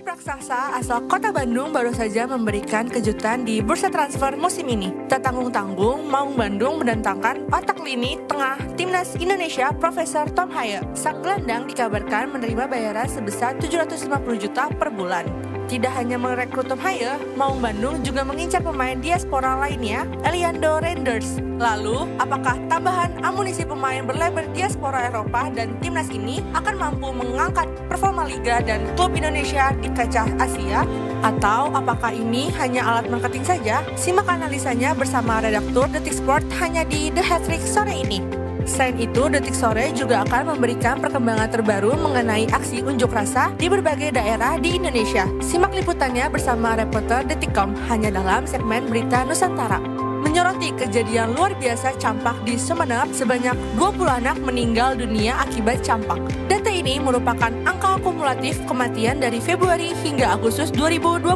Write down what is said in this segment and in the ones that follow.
Klub raksasa asal kota Bandung baru saja memberikan kejutan di bursa transfer musim ini. Tak tanggung-tanggung, Maung Bandung mendatangkan otak lini tengah timnas Indonesia Profesor Tom Haye. Sang gelandang dikabarkan menerima bayaran sebesar 750 juta per bulan. Tidak hanya merekrut Tom Haye, Maung Bandung juga mengincar pemain diaspora lainnya, Eliando Reinders. Lalu, apakah tambahan amunisi pemain berlabel diaspora Eropa dan timnas ini akan mampu mengangkat performa Liga dan klub Indonesia di kancah Asia? Atau apakah ini hanya alat marketing saja? Simak analisanya bersama redaktur Detik Sport hanya di The Hat-Trick sore ini. Selain itu, Detik Sore juga akan memberikan perkembangan terbaru mengenai aksi unjuk rasa di berbagai daerah di Indonesia. Simak liputannya bersama reporter Detikcom hanya dalam segmen Berita Nusantara. Menyoroti kejadian luar biasa campak di Sumeneb, sebanyak 20 anak meninggal dunia akibat campak. Data ini merupakan angka kumulatif kematian dari Februari hingga Agustus 2025.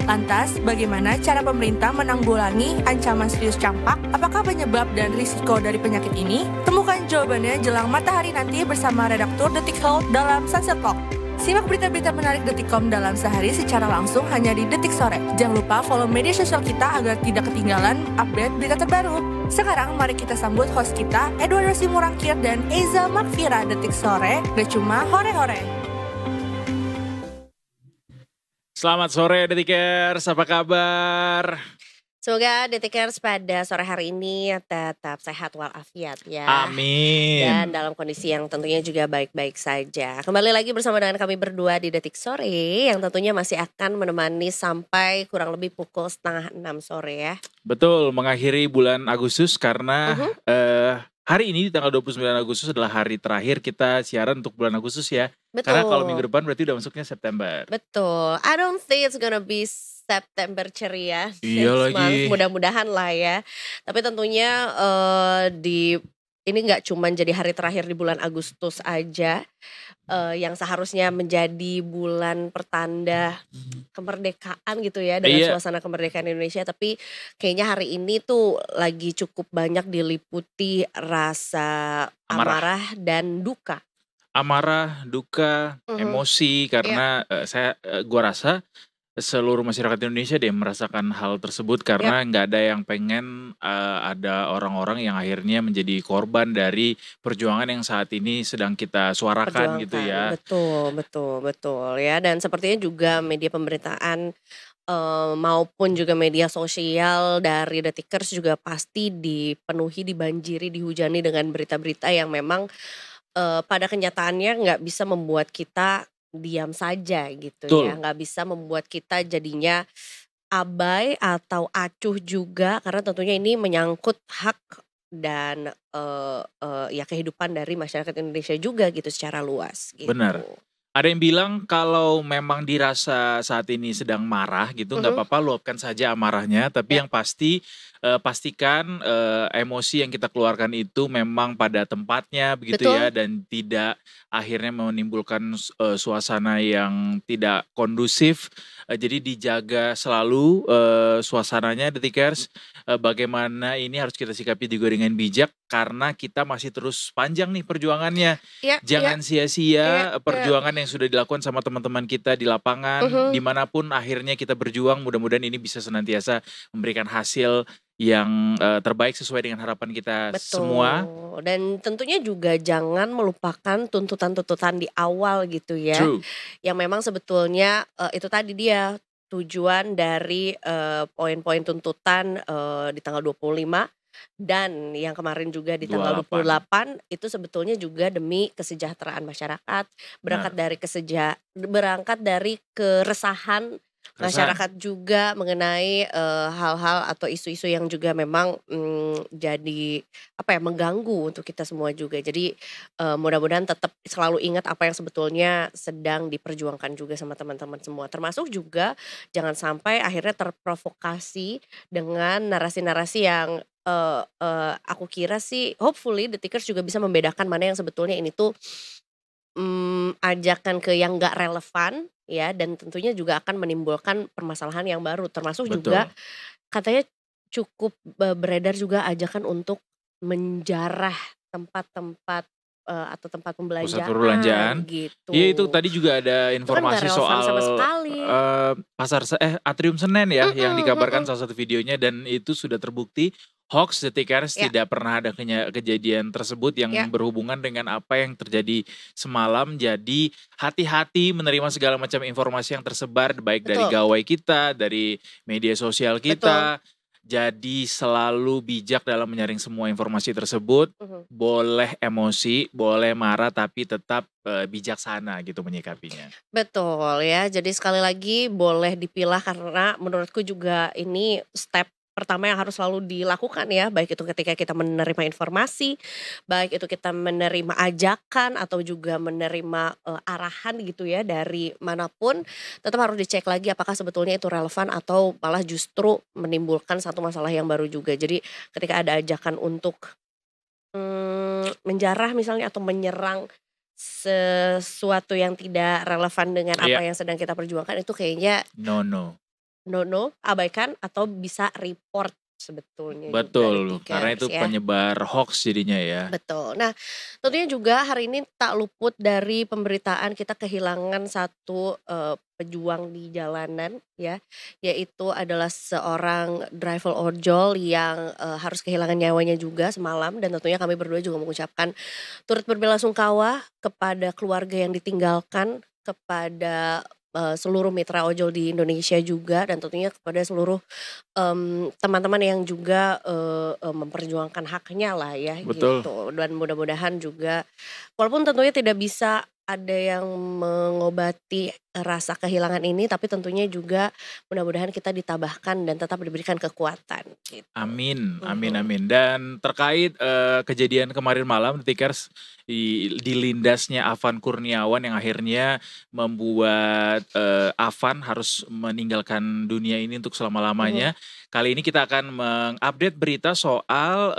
Lantas, bagaimana cara pemerintah menanggulangi ancaman serius campak? Apakah penyebab dan risiko dari penyakit ini? Temukan jawabannya jelang matahari nanti bersama redaktur Detik Health dalam Sunset Talk. Simak berita-berita menarik Detikcom dalam sehari secara langsung hanya di Detik Sore. Jangan lupa follow media sosial kita agar tidak ketinggalan update berita terbaru. Sekarang mari kita sambut host kita, Edward Simurangkir dan Eza Makfira. Detik Sore, gak cuma hore-hore. Selamat sore Detikers, apa kabar? Semoga Detikers pada sore hari ini tetap sehat walafiat ya. Amin. Dan dalam kondisi yang tentunya juga baik-baik saja. Kembali lagi bersama dengan kami berdua di Detik Sore yang tentunya masih akan menemani sampai kurang lebih pukul 5:30 sore ya. Betul, mengakhiri bulan Agustus karena hari ini di tanggal 29 Agustus adalah hari terakhir kita siaran untuk bulan Agustus ya. Betul. Karena kalau minggu depan berarti udah masuknya September. Betul. I don't think it's gonna be September ceria. Iya lagi. Mudah-mudahan lah ya. Tapi tentunya ini nggak cuma jadi hari terakhir di bulan Agustus aja, yang seharusnya menjadi bulan pertanda kemerdekaan gitu ya, dengan suasana kemerdekaan Indonesia. Tapi kayaknya hari ini tuh lagi cukup banyak diliputi rasa amarah dan duka. Amarah, duka, emosi karena gua rasa seluruh masyarakat Indonesia deh merasakan hal tersebut karena nggak ada yang pengen ada orang-orang yang akhirnya menjadi korban dari perjuangan yang saat ini sedang kita suarakan gitu ya. Betul ya. Dan sepertinya juga media pemberitaan maupun juga media sosial dari Detikers juga pasti dipenuhi, dibanjiri, dihujani dengan berita-berita yang memang pada kenyataannya nggak bisa membuat kita diam saja gitu. Betul. Ya, nggak bisa membuat kita jadinya abai atau acuh juga karena tentunya ini menyangkut hak dan ya kehidupan dari masyarakat Indonesia juga gitu secara luas gitu. Benar. Ada yang bilang kalau memang dirasa saat ini sedang marah gitu nggak apa-apa, luapkan saja amarahnya, tapi yang pasti pastikan emosi yang kita keluarkan itu memang pada tempatnya begitu. Betul. Ya, dan tidak akhirnya menimbulkan suasana yang tidak kondusif. Jadi dijaga selalu suasananya Detikers, bagaimana ini harus kita sikapi juga dengan bijak karena kita masih terus panjang nih perjuangannya. Jangan sia-sia perjuangan yang sudah dilakukan sama teman-teman kita di lapangan, dimanapun akhirnya kita berjuang, mudah-mudahan ini bisa senantiasa memberikan hasil yang terbaik sesuai dengan harapan kita. Betul. Semua. Dan tentunya juga jangan melupakan tuntutan-tuntutan di awal gitu ya. True. Yang memang sebetulnya itu tadi dia tujuan dari poin-poin tuntutan di tanggal 25 dan yang kemarin juga di tanggal 28 itu sebetulnya juga demi kesejahteraan masyarakat, berangkat dari keresahan masyarakat juga mengenai hal-hal atau isu-isu yang juga memang jadi mengganggu untuk kita semua juga. Jadi mudah-mudahan tetap selalu ingat apa yang sebetulnya sedang diperjuangkan juga sama teman-teman semua. Termasuk juga jangan sampai akhirnya terprovokasi dengan narasi-narasi yang aku kira sih hopefully Detikers juga bisa membedakan mana yang sebetulnya ini tuh ajakan ke yang gak relevan ya, dan tentunya juga akan menimbulkan permasalahan yang baru. Termasuk juga katanya cukup beredar juga ajakan untuk menjarah tempat-tempat atau tempat Pusat pembelanjaan perbelanjaan. gitu. Iya itu tadi juga ada Itu kan nggak informasi relevan soal sama sekali. Atrium Senen ya yang dikabarkan Mm-mm. salah satu videonya dan itu sudah terbukti hoax. Detikers Ya, tidak pernah ada kejadian tersebut yang ya, berhubungan dengan apa yang terjadi semalam. Jadi hati-hati menerima segala macam informasi yang tersebar baik dari betul, gawai kita, dari media sosial betul. kita. Jadi selalu bijak dalam menyaring semua informasi tersebut. Mhm. Boleh emosi, boleh marah, tapi tetap bijaksana gitu menyikapinya. Betul ya. Jadi sekali lagi boleh dipilah karena menurutku juga ini step pertama yang harus selalu dilakukan ya, baik itu ketika kita menerima informasi, baik itu kita menerima ajakan atau juga menerima arahan gitu ya dari manapun, tetap harus dicek lagi apakah sebetulnya itu relevan atau malah justru menimbulkan satu masalah yang baru juga. Jadi ketika ada ajakan untuk menjarah misalnya atau menyerang sesuatu yang tidak relevan dengan apa Iya, yang sedang kita perjuangkan itu kayaknya no. no, abaikan atau bisa report sebetulnya juga Betul, karena Detikers itu ya. penyebar hoax jadinya ya. Betul. Nah, tentunya juga hari ini tak luput dari pemberitaan kita kehilangan satu pejuang di jalanan ya, yaitu adalah seorang driver ojol yang harus kehilangan nyawanya juga semalam dan tentunya kami berdua juga mengucapkan turut berbelasungkawa kepada keluarga yang ditinggalkan, kepada seluruh mitra ojol di Indonesia juga dan tentunya kepada seluruh teman-teman yang juga memperjuangkan haknya lah ya Betul, gitu dan mudah-mudahan juga walaupun tentunya tidak bisa ada yang mengobati rasa kehilangan ini tapi tentunya juga mudah-mudahan kita ditabahkan dan tetap diberikan kekuatan gitu. amin, Mhm. amin. Dan terkait kejadian kemarin malam, Detikers, di lindasnya Afan Kurniawan yang akhirnya membuat Afan harus meninggalkan dunia ini untuk Mhm. selama-lamanya. Kali ini kita akan mengupdate berita soal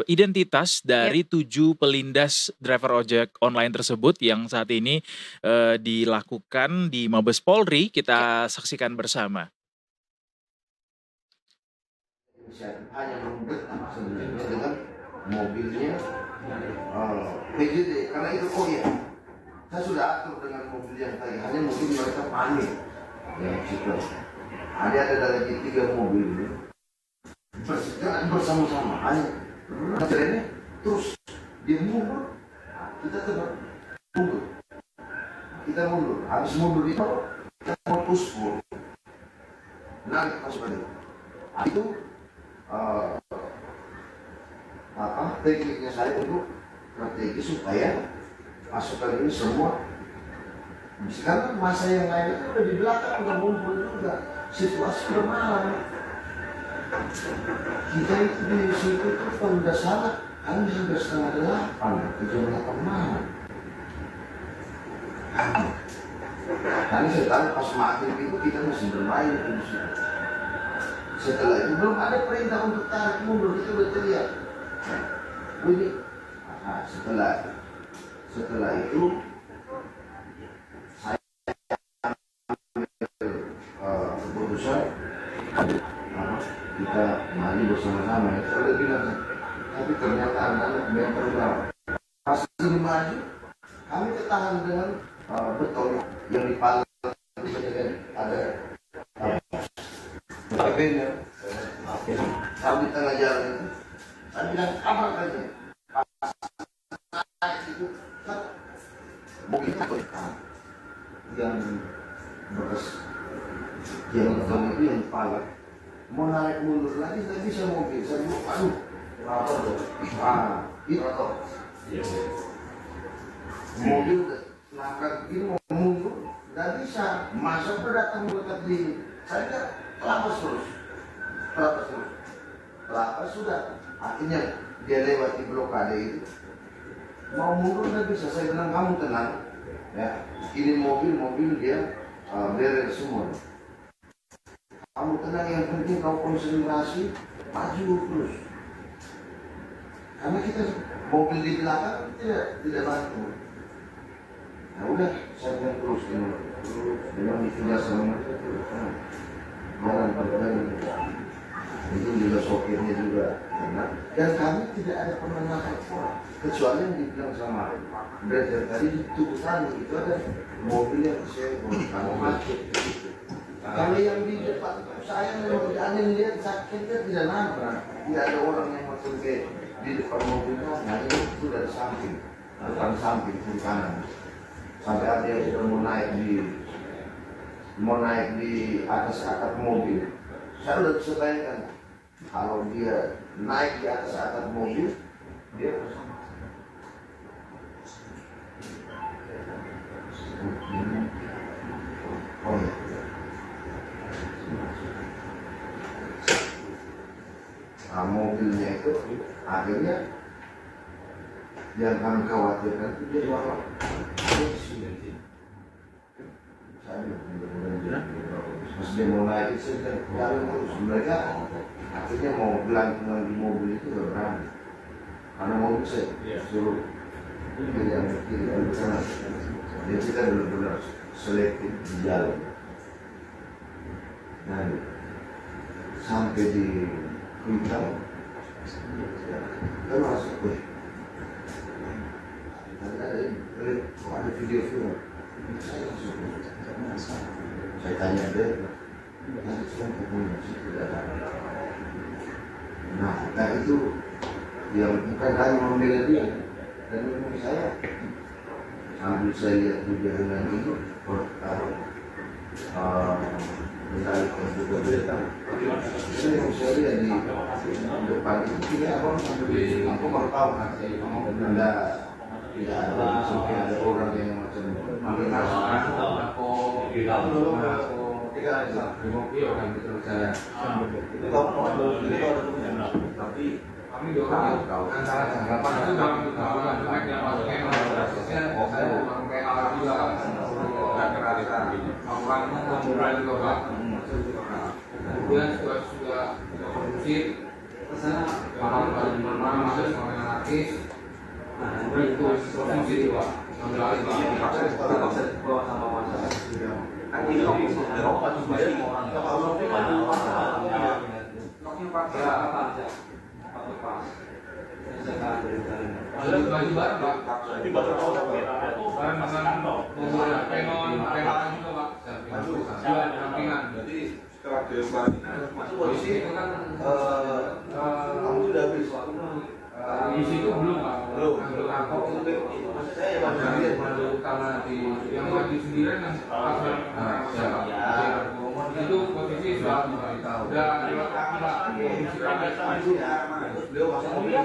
identitas Ya. dari 7 pelindas driver ojek online tersebut yang saat ini dilakukan di Mabes Polri. Ya. Kita saksikan bersama. Hanya membuat sebenarnya dengan mobilnya PJD karena itu saya sudah atur dengan mobil yang tadi hanya mungkin mereka panik ya situ ada lagi 3 mobil ini bersejarah bersama-sama hanya trennya terus dia mundur kita tetap mundur habis mundur itu kita mau puspur narik masuk balik itu tekniknya saya untuk strategi supaya pasukan ini semua karena masa yang lain itu udah di belakang udah mumpul juga situasi udah malam kita itu di situ itu kalau udah salah kan sudah 7:30 jam 8 malam karena saya tahu pas maghrib itu kita masih bermain di situ. Setelah itu belum ada perintah untuk tarik mundur itu udah terlihat. Ini setelah itu saya keputusan kita maju bersama-sama ya. Saya bilang tapi ternyata anak-anak yang terbang pas ini maju kami ketahan dengan beton yang dipalang ada kabelnya kami tengah jalan itu saya bilang apa aja pas itu mobil yang bekas yang beton itu yang palang mau narik mundur lagi nggak bisa mobil saya bilang aduh itu mobil langkah begini mau mundur nggak bisa masa udah datang mendekat di saya kelapa sudah akhirnya dia lewati blokade itu mau mundur nggak bisa saya bilang kamu tenang ya ini mobil dia beres semua kamu tenang yang penting kau konsentrasi maju terus karena kita mobil di belakang tidak bantu ya udah saya bilang terus memang dikejar sama jalan itu juga sopirnya juga. Dan kami tidak ada pernah nangkap orang, kecuali yang dibilang sama Brother tadi itu tadi itu ada mobil yang saya kamu macet. Kalau yang di depan saya memang tidak lihat sakitnya tidak nampak, tidak ada orang yang masuk ke di depan mobilnya, hanya itu dari samping, depan samping kiri kanan. Sampai ada yang sudah mau naik di atas atap mobil. Saya sudah bisa bayangkan kalau dia naik di atas atap mobil, dia mobilnya itu akhirnya yang kami khawatirkan itu dia bawa pas dia mau naik itu jalan terus mereka akhirnya mau gelantungan di mobil itu gak berani karena mobil saya suruh yang kiri dan kanan jadi kita benar-benar selektif di jalan dan sampai di Kuitang kita masuk ada video film saya langsung saya tanya dia nanti sekarang ketemu tidak ada. Nah itu yang bukan hanya membela dia dan memang saya sambil saya lihat juga dengan itu menarikan juga berita itu yang saya lihat di depan itu tidak aku baru tahu tidak ada sampai ada orang yang macam tapi kami tahu antara janggapan itu kemudian sudah produksi kesana malam masuk sama anarkis. Nah, itu produksi itu Pak. Mengalami bawa sama masyarakat. Kan ini Eropa juga orang baju baru Pak. Ini baru tahu barang penon juga Pak. Sampingan. Jadi setelah masuk polisi itu kan kamu sudah habis di situ belum Pak. Belum. Maksud saya baru karena di yang lagi sendirian kan itu posisi sudah tahu. Udah beliau masuk mobil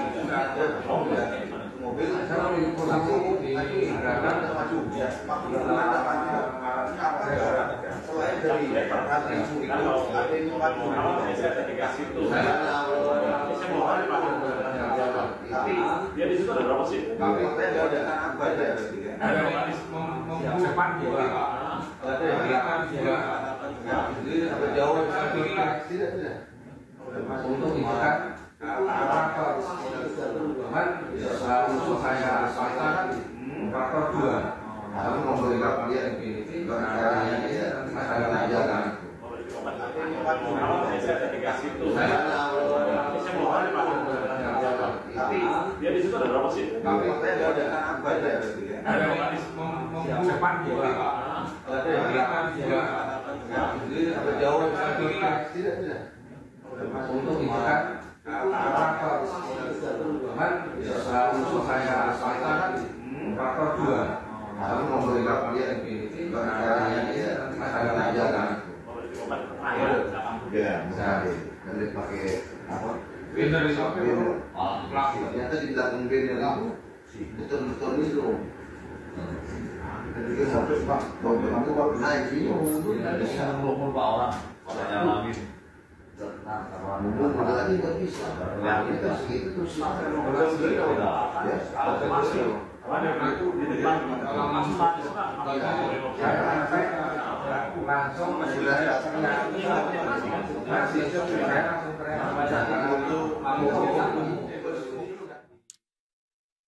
mobil saya di posisi di belakang maju ya selain dari perhatian itu ada yang maju tapi dia di situ ada berapa sih? Tapi saya nggak ada apa aja ada depan juga ada yang belakang juga jadi sampai jauh tidak untuk ikat operator cuman untuk saya pasang operator 2 tapi memberikan dia nanti masalah aja kan tapi dia di situ ada berapa sih? Tapi saya nggak ada apa aja ada yang depan juga ada yang belakang juga jadi sampai jauh tidak untuk ikat operator cuman untuk saya pasang operator 2 tapi memberikan dia nanti masalah aja kan ya misalnya dari pakai apa banner itu ternyata di belakang banner itu betul-betul itu jadi kita sampai Pak kamu kalau naik ini bisa ngumpul Pak orang kalau nyalamin mungkin lagi nggak bisa ini kan segitu terus itu di depan langsung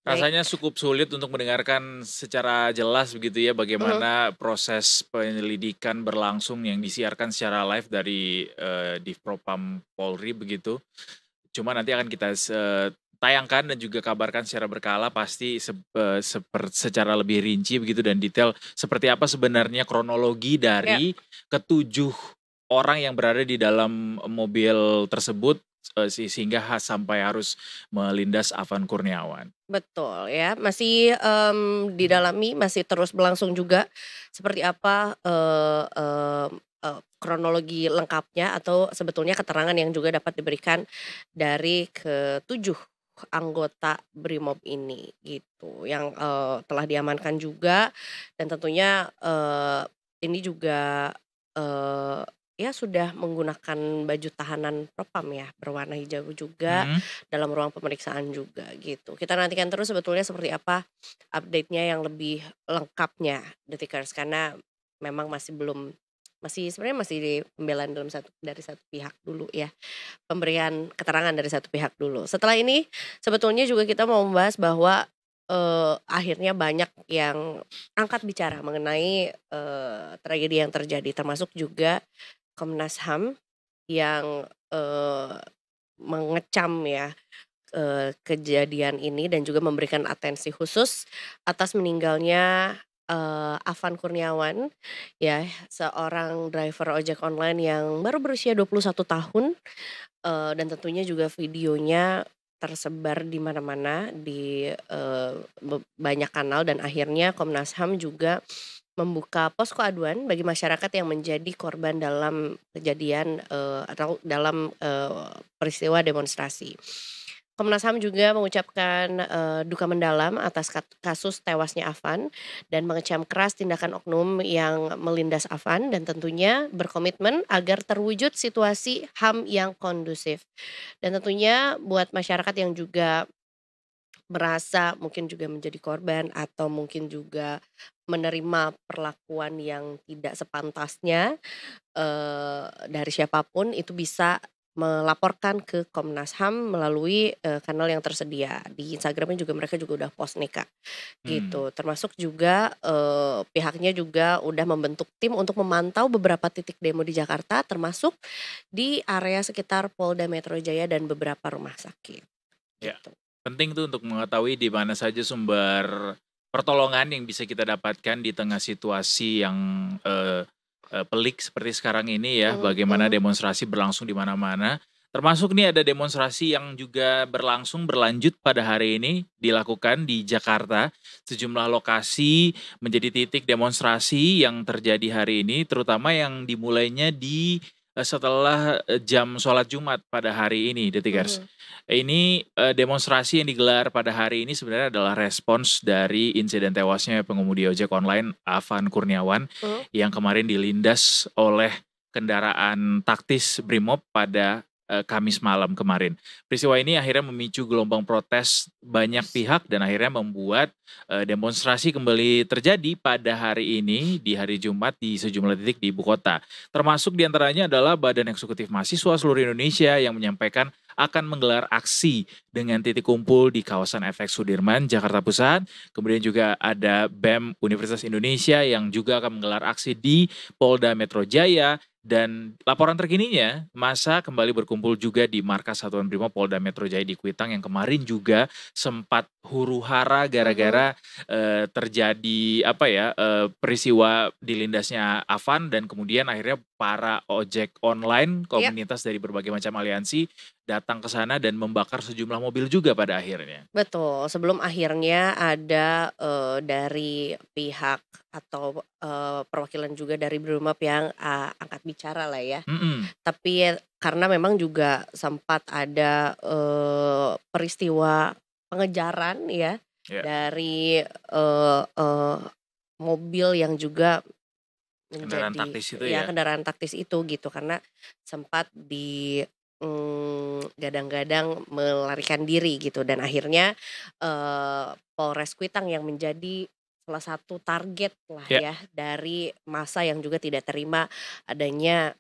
Baik. Rasanya cukup sulit untuk mendengarkan secara jelas begitu ya bagaimana proses penyelidikan berlangsung yang disiarkan secara live dari Divpropam Polri begitu. Cuma nanti akan kita tayangkan dan juga kabarkan secara berkala pasti secara lebih rinci begitu dan detail seperti apa sebenarnya kronologi dari ketujuh orang yang berada di dalam mobil tersebut sehingga sampai harus melindas Afan Kurniawan. Betul ya, masih didalami, masih terus berlangsung juga seperti apa kronologi lengkapnya atau sebetulnya keterangan yang juga dapat diberikan dari ketujuh anggota BRIMOB ini gitu, yang telah diamankan juga dan tentunya ini juga ya sudah menggunakan baju tahanan propam ya, berwarna hijau juga dalam ruang pemeriksaan juga gitu. Kita nantikan terus sebetulnya seperti apa update-nya yang lebih lengkapnya Detikers, karena memang sebenarnya masih di pembelaan dari satu pihak dulu ya. Pemberian keterangan dari satu pihak dulu. Setelah ini sebetulnya juga kita mau membahas bahwa akhirnya banyak yang angkat bicara mengenai tragedi yang terjadi, termasuk juga Komnas HAM yang mengecam ya kejadian ini dan juga memberikan atensi khusus atas meninggalnya Afan Kurniawan ya, seorang driver ojek online yang baru berusia 21 tahun dan tentunya juga videonya tersebar di mana-mana di banyak kanal dan akhirnya Komnas HAM juga membuka posko aduan bagi masyarakat yang menjadi korban dalam kejadian atau dalam peristiwa demonstrasi. Komnas HAM juga mengucapkan duka mendalam atas kasus tewasnya Afan dan mengecam keras tindakan oknum yang melindas Afan dan tentunya berkomitmen agar terwujud situasi HAM yang kondusif. Dan tentunya buat masyarakat yang juga merasa mungkin juga menjadi korban atau mungkin juga menerima perlakuan yang tidak sepantasnya dari siapapun, itu bisa melaporkan ke Komnas HAM melalui kanal yang tersedia. Di Instagramnya juga mereka juga udah post nih Kak, gitu. Termasuk juga pihaknya juga udah membentuk tim untuk memantau beberapa titik demo di Jakarta, termasuk di area sekitar Polda Metro Jaya dan beberapa rumah sakit. Ya. Gitu. Penting tuh untuk mengetahui di mana saja sumber pertolongan yang bisa kita dapatkan di tengah situasi yang pelik seperti sekarang ini ya, bagaimana demonstrasi berlangsung di mana-mana. Termasuk nih ada demonstrasi yang juga berlanjut pada hari ini dilakukan di Jakarta. Sejumlah lokasi menjadi titik demonstrasi yang terjadi hari ini, terutama yang dimulainya setelah jam sholat Jumat pada hari ini, Detikers. Ini demonstrasi yang digelar pada hari ini sebenarnya adalah respons dari insiden tewasnya pengemudi ojek online Afan Kurniawan yang kemarin dilindas oleh kendaraan taktis BRIMOB pada Kamis malam kemarin. Peristiwa ini akhirnya memicu gelombang protes banyak pihak dan akhirnya membuat demonstrasi kembali terjadi pada hari ini di hari Jumat di sejumlah titik di ibu kota. Termasuk diantaranya adalah Badan Eksekutif Mahasiswa seluruh Indonesia yang menyampaikan akan menggelar aksi dengan titik kumpul di kawasan FX Sudirman, Jakarta Pusat. Kemudian juga ada BEM Universitas Indonesia yang juga akan menggelar aksi di Polda Metro Jaya. Dan laporan terkininya, massa kembali berkumpul juga di markas Satuan Brimob Polda Metro Jaya di Kuitang yang kemarin juga sempat huru-hara gara-gara terjadi peristiwa dilindasnya Afan dan kemudian akhirnya para ojek online komunitas dari berbagai macam aliansi datang ke sana dan membakar sejumlah mobil juga pada akhirnya. Betul, sebelum akhirnya ada dari pihak atau perwakilan juga dari BRIMOB yang angkat bicara lah ya. Tapi karena memang juga sempat ada peristiwa pengejaran ya dari mobil yang juga kendaraan menjadi taktis itu ya. Kendaraan taktis itu gitu, karena sempat di gadang-gadang melarikan diri gitu dan akhirnya Polres Kuitang yang menjadi salah satu target lah ya dari massa yang juga tidak terima adanya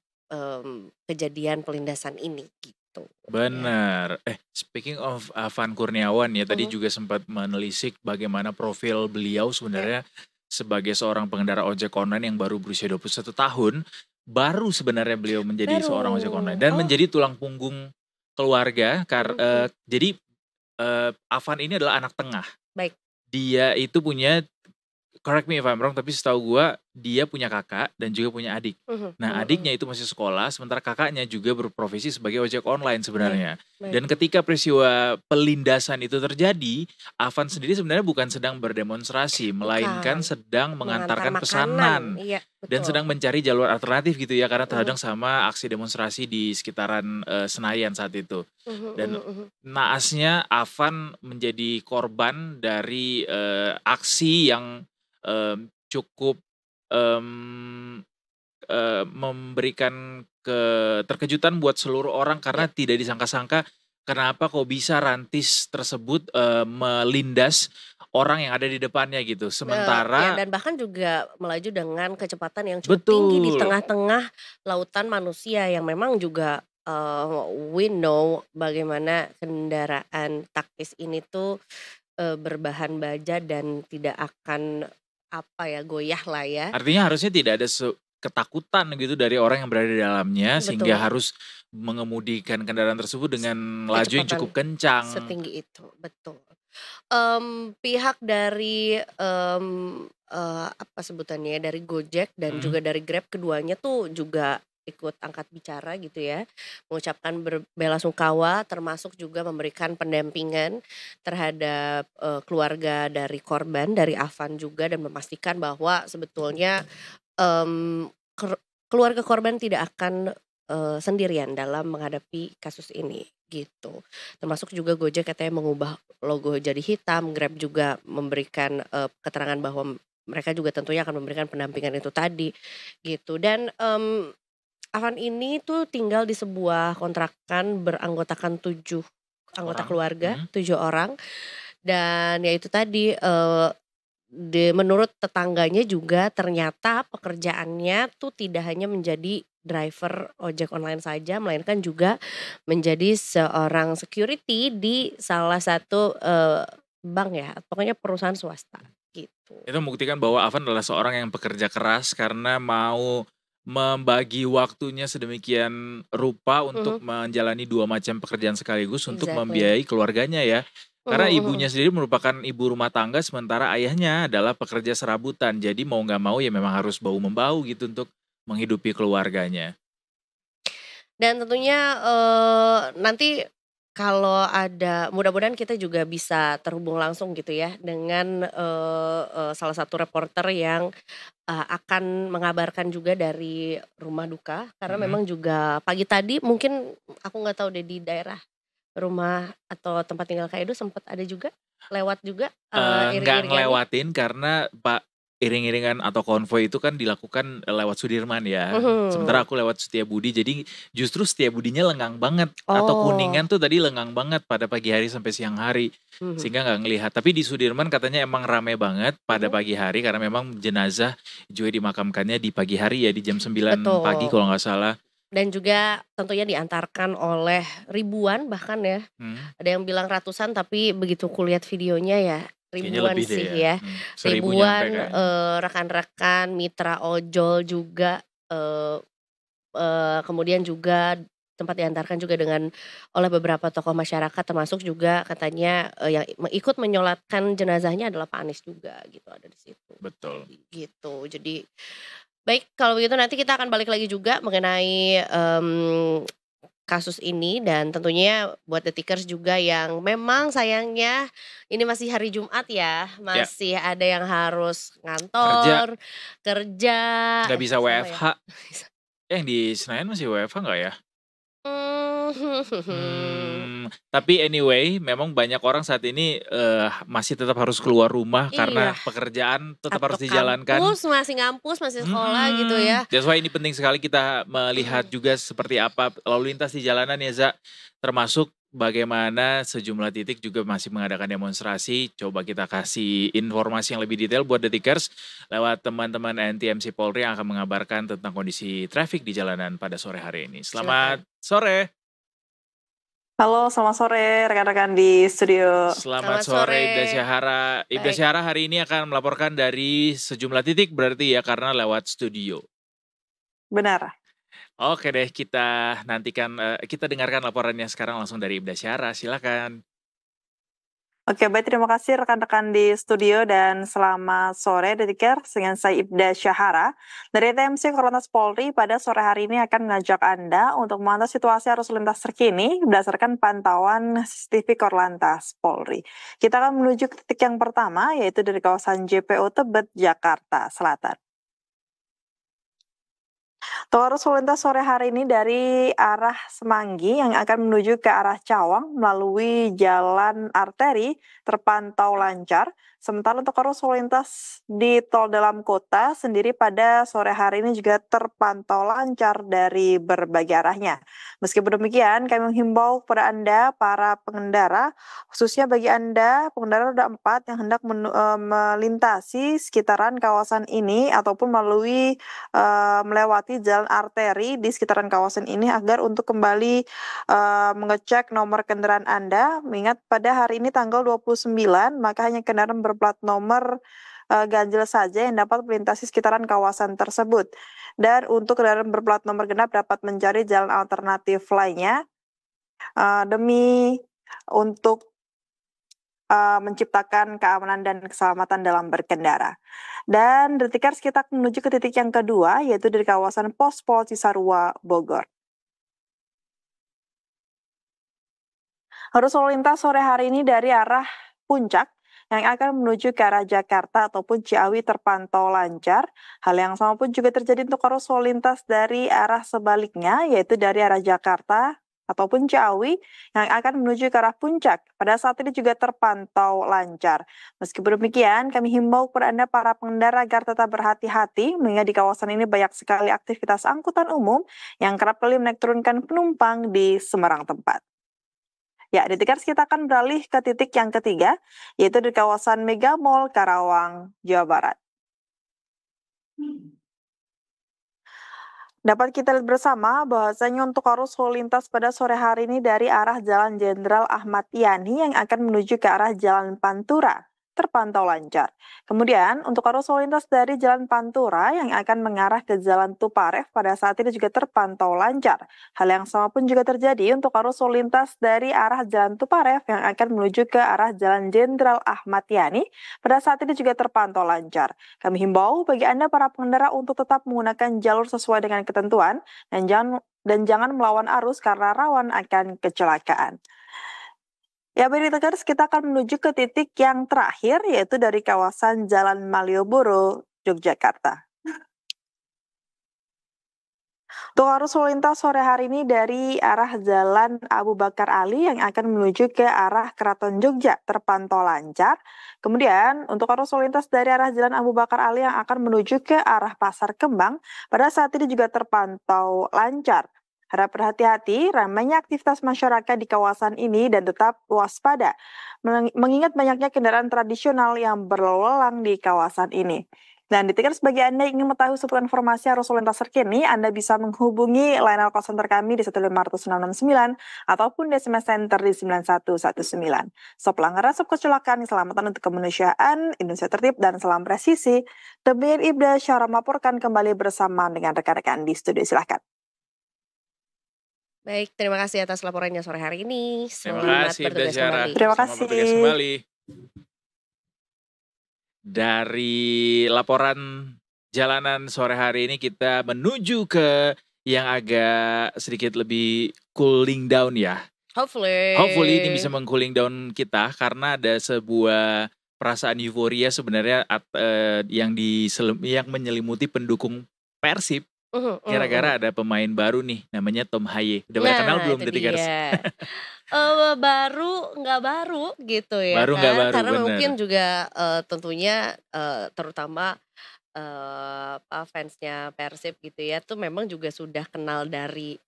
kejadian pelindasan ini gitu. gitu. Ya. Benar. Speaking of Afan Kurniawan ya, tadi Mhm. juga sempat menelisik bagaimana profil beliau Ya. sebenarnya sebagai seorang pengendara ojek online yang baru berusia 21 tahun. Baru sebenarnya beliau menjadi seorang ojek online Baru. dan Oh. menjadi tulang punggung keluarga. Jadi Afan ini adalah anak tengah. Baik. Dia itu punya, correct me if I'm wrong, tapi setahu gua dia punya kakak dan juga punya adik. Nah, adiknya itu masih sekolah, sementara kakaknya juga berprofesi sebagai ojek online sebenarnya. Baik. Dan ketika peristiwa pelindasan itu terjadi, Afan sendiri sebenarnya bukan sedang berdemonstrasi, melainkan Bukan. sedang mengantarkan Mengantar pesanan. makanan. Iya, Dan betul. sedang mencari jalur alternatif gitu ya, karena Mhm. terhadang sama aksi demonstrasi di sekitaran Senayan saat itu. Dan naasnya Afan menjadi korban dari aksi yang cukup memberikan keterkejutan buat seluruh orang karena tidak disangka-sangka kenapa kok bisa rantis tersebut melindas orang yang ada di depannya gitu. Ya, Sementara dan bahkan juga melaju dengan kecepatan yang cukup tinggi di betul, tengah-tengah lautan manusia yang memang juga we know bagaimana kendaraan taktis ini tuh berbahan baja dan tidak akan goyah lah ya. artinya harusnya tidak ada ketakutan gitu dari orang yang berada di dalamnya sehingga Betul. harus mengemudikan kendaraan tersebut dengan laju yang Kecepatan cukup kencang. setinggi itu, betul. Pihak dari apa sebutannya ya, dari Gojek dan Mhm. juga dari Grab, keduanya tuh juga ikut angkat bicara gitu ya, mengucapkan berbelasungkawa termasuk juga memberikan pendampingan terhadap keluarga dari korban, dari Afan juga, dan memastikan bahwa sebetulnya keluarga korban tidak akan sendirian dalam menghadapi kasus ini gitu. Termasuk juga Gojek katanya mengubah logo jadi hitam, Grab juga memberikan keterangan bahwa mereka juga tentunya akan memberikan pendampingan itu tadi gitu. Dan Afan ini tuh tinggal di sebuah kontrakan beranggotakan 7 anggota Orang. keluarga, 7 orang, dan ya itu tadi menurut tetangganya juga ternyata pekerjaannya tuh tidak hanya menjadi driver ojek online saja, melainkan juga menjadi seorang security di salah satu bank ya, pokoknya perusahaan swasta gitu. Itu membuktikan bahwa Afan adalah seorang yang pekerja keras karena mau membagi waktunya sedemikian rupa untuk menjalani 2 macam pekerjaan sekaligus untuk Exactly. membiayai keluarganya ya. Karena Mhm, ibunya sendiri merupakan ibu rumah tangga sementara ayahnya adalah pekerja serabutan. Jadi mau nggak mau ya memang harus bau-membau gitu untuk menghidupi keluarganya. Dan tentunya nanti kalau ada, mudah-mudahan kita juga bisa terhubung langsung gitu ya dengan salah satu reporter yang akan mengabarkan juga dari rumah duka, karena memang juga pagi tadi mungkin aku nggak tahu deh di daerah rumah atau tempat tinggal Kak Edo sempat ada juga lewat juga Nggak iring-iringannya. ngelewatin karena iring-iringan atau konvoy itu kan dilakukan lewat Sudirman ya. Sementara aku lewat Setiabudi, jadi justru Setiabudinya lengang banget. Atau Oh. Kuningan tuh tadi lengang banget pada pagi hari sampai siang hari. Sehingga nggak ngelihat. Tapi di Sudirman katanya emang rame banget pada pagi hari karena memang jenazah juga dimakamkannya di pagi hari ya, di jam 9 Betul. pagi kalau nggak salah. Dan juga tentunya diantarkan oleh ribuan bahkan ya. Ada yang bilang ratusan, tapi begitu kulihat videonya ya Kayaknya ribuan lebih deh sih ya. ya. 1000 nyampe Ribuan kayaknya. rekan-rekan mitra ojol juga kemudian juga tempat diantarkan juga oleh beberapa tokoh masyarakat, termasuk juga katanya yang ikut menyolatkan jenazahnya adalah Pak Anies juga gitu, ada di situ. Betul. Gitu. Jadi baik, kalau begitu nanti kita akan balik lagi juga mengenai kasus ini, dan tentunya buat detikers juga yang memang sayangnya ini masih hari Jumat ya, masih ada yang harus ngantor, kerja. Nggak bisa sama WFH. ya. Yang di Senayan masih WFH nggak ya? Tapi anyway, memang banyak orang saat ini masih tetap harus keluar rumah karena Iya. pekerjaan tetap Atau harus dijalankan. ngampus, masih sekolah gitu ya. That's why ini penting sekali kita melihat juga seperti apa lalu lintas di jalanan ya, Za. Termasuk bagaimana sejumlah titik juga masih mengadakan demonstrasi. Coba kita kasih informasi yang lebih detail buat detikers lewat teman-teman NTMC Polri yang akan mengabarkan tentang kondisi traffic di jalanan pada sore hari ini. Selamat sore. Halo, selamat sore rekan-rekan di studio. Selamat Selamat sore Ibda sore. Syahara. Ibda Baik. Syahara hari ini akan melaporkan dari sejumlah titik berarti ya karena lewat studio. Benar. Oke deh, kita nantikan kita dengarkan laporannya sekarang langsung dari Ibda Syahara. Silakan. Oke, baik, terima kasih rekan-rekan di studio dan selamat sore Detikers dengan saya Ibda Syahara. Dari TMC Korlantas Polri pada sore hari ini akan mengajak Anda untuk memantau situasi arus lintas terkini berdasarkan pantauan CCTV Korlantas Polri. Kita akan menuju ke titik yang pertama yaitu dari kawasan JPO Tebet, Jakarta Selatan. Arus lalu lintas sore hari ini dari arah Semanggi yang akan menuju ke arah Cawang melalui jalan arteri terpantau lancar. Sementara untuk arus lalu lintas di tol dalam kota sendiri pada sore hari ini juga terpantau lancar dari berbagai arahnya. Meskipun demikian, kami menghimbau kepada Anda, para pengendara, khususnya bagi Anda pengendara roda 4 yang hendak melintasi sekitaran kawasan ini ataupun melewati jalan arteri di sekitaran kawasan ini agar untuk kembali mengecek nomor kendaraan Anda. Mengingat pada hari ini tanggal 29, maka hanya kendaraan berplat nomor ganjil saja yang dapat melintasi sekitaran kawasan tersebut. Dan untuk kendaraan berplat nomor genap dapat mencari jalan alternatif lainnya demi untuk menciptakan keamanan dan keselamatan dalam berkendara. Dan Detikers kita menuju ke titik yang kedua yaitu dari kawasan Pos Pol Cisarua, Bogor. Arus lalu lintas sore hari ini dari arah Puncak yang akan menuju ke arah Jakarta ataupun Ciawi terpantau lancar. Hal yang sama pun juga terjadi untuk arus lalu lintas dari arah sebaliknya yaitu dari arah Jakarta ataupun Ciawi yang akan menuju ke arah Puncak. Pada saat ini juga terpantau lancar. Meskipun demikian, kami himbau kepada Anda para pengendara agar tetap berhati-hati mengingat di kawasan ini banyak sekali aktivitas angkutan umum yang kerap kali menaik turunkan penumpang di sembarang tempat. Ya, Detikers kita akan beralih ke titik yang ketiga, yaitu di kawasan Mega Mall Karawang, Jawa Barat. Dapat kita lihat bersama bahwasanya untuk arus lalu lintas pada sore hari ini dari arah Jalan Jenderal Ahmad Yani yang akan menuju ke arah Jalan Pantura terpantau lancar. Kemudian untuk arus lalu lintas dari Jalan Pantura yang akan mengarah ke Jalan Tuparef pada saat ini juga terpantau lancar. Hal yang sama pun juga terjadi untuk arus lalu lintas dari arah Jalan Tuparef yang akan menuju ke arah Jalan Jenderal Ahmad Yani pada saat ini juga terpantau lancar. Kami himbau bagi Anda para pengendara untuk tetap menggunakan jalur sesuai dengan ketentuan dan jangan melawan arus karena rawan akan kecelakaan. Ya, baik Detikers, kita akan menuju ke titik yang terakhir yaitu dari kawasan Jalan Malioboro, Yogyakarta. Untuk arus lalu lintas sore hari ini dari arah Jalan Abu Bakar Ali yang akan menuju ke arah Keraton Jogja terpantau lancar. Kemudian untuk arus lalu lintas dari arah Jalan Abu Bakar Ali yang akan menuju ke arah Pasar Kembang pada saat ini juga terpantau lancar. Harap berhati-hati ramainya aktivitas masyarakat di kawasan ini dan tetap waspada mengingat banyaknya kendaraan tradisional yang berlalu lalang di kawasan ini. Dan Detikers bagi Anda yang ingin mengetahui seputar informasi arus lalu lintas terkini, Anda bisa menghubungi line call center kami di 15669 ataupun di SMS Center di 9119. Stop pelanggaran, stop kecelakaan, keselamatan untuk kemanusiaan, Indonesia tertib dan salam presisi. Demikian Ibda Syahara melaporkan kembali bersama dengan rekan-rekan di studio. Silahkan. Baik, terima kasih atas laporannya sore hari ini. Terima Selamat kasih Ibda bertugas Syahara. kembali. Terima Selamat kasih. bertugas kembali. Dari laporan jalanan sore hari ini kita menuju ke yang agak sedikit lebih cooling down ya. Hopefully ini bisa meng-cooling down kita karena ada sebuah perasaan euforia sebenarnya yang menyelimuti pendukung Persib. Gara-gara ada pemain baru nih namanya Tom Haye. Udah pada kenal belum itu Detikers? dia. Baru nggak baru gitu ya Baru nggak kan? baru, Karena bener. mungkin juga tentunya terutama fansnya Persib gitu ya tuh memang juga sudah kenal dari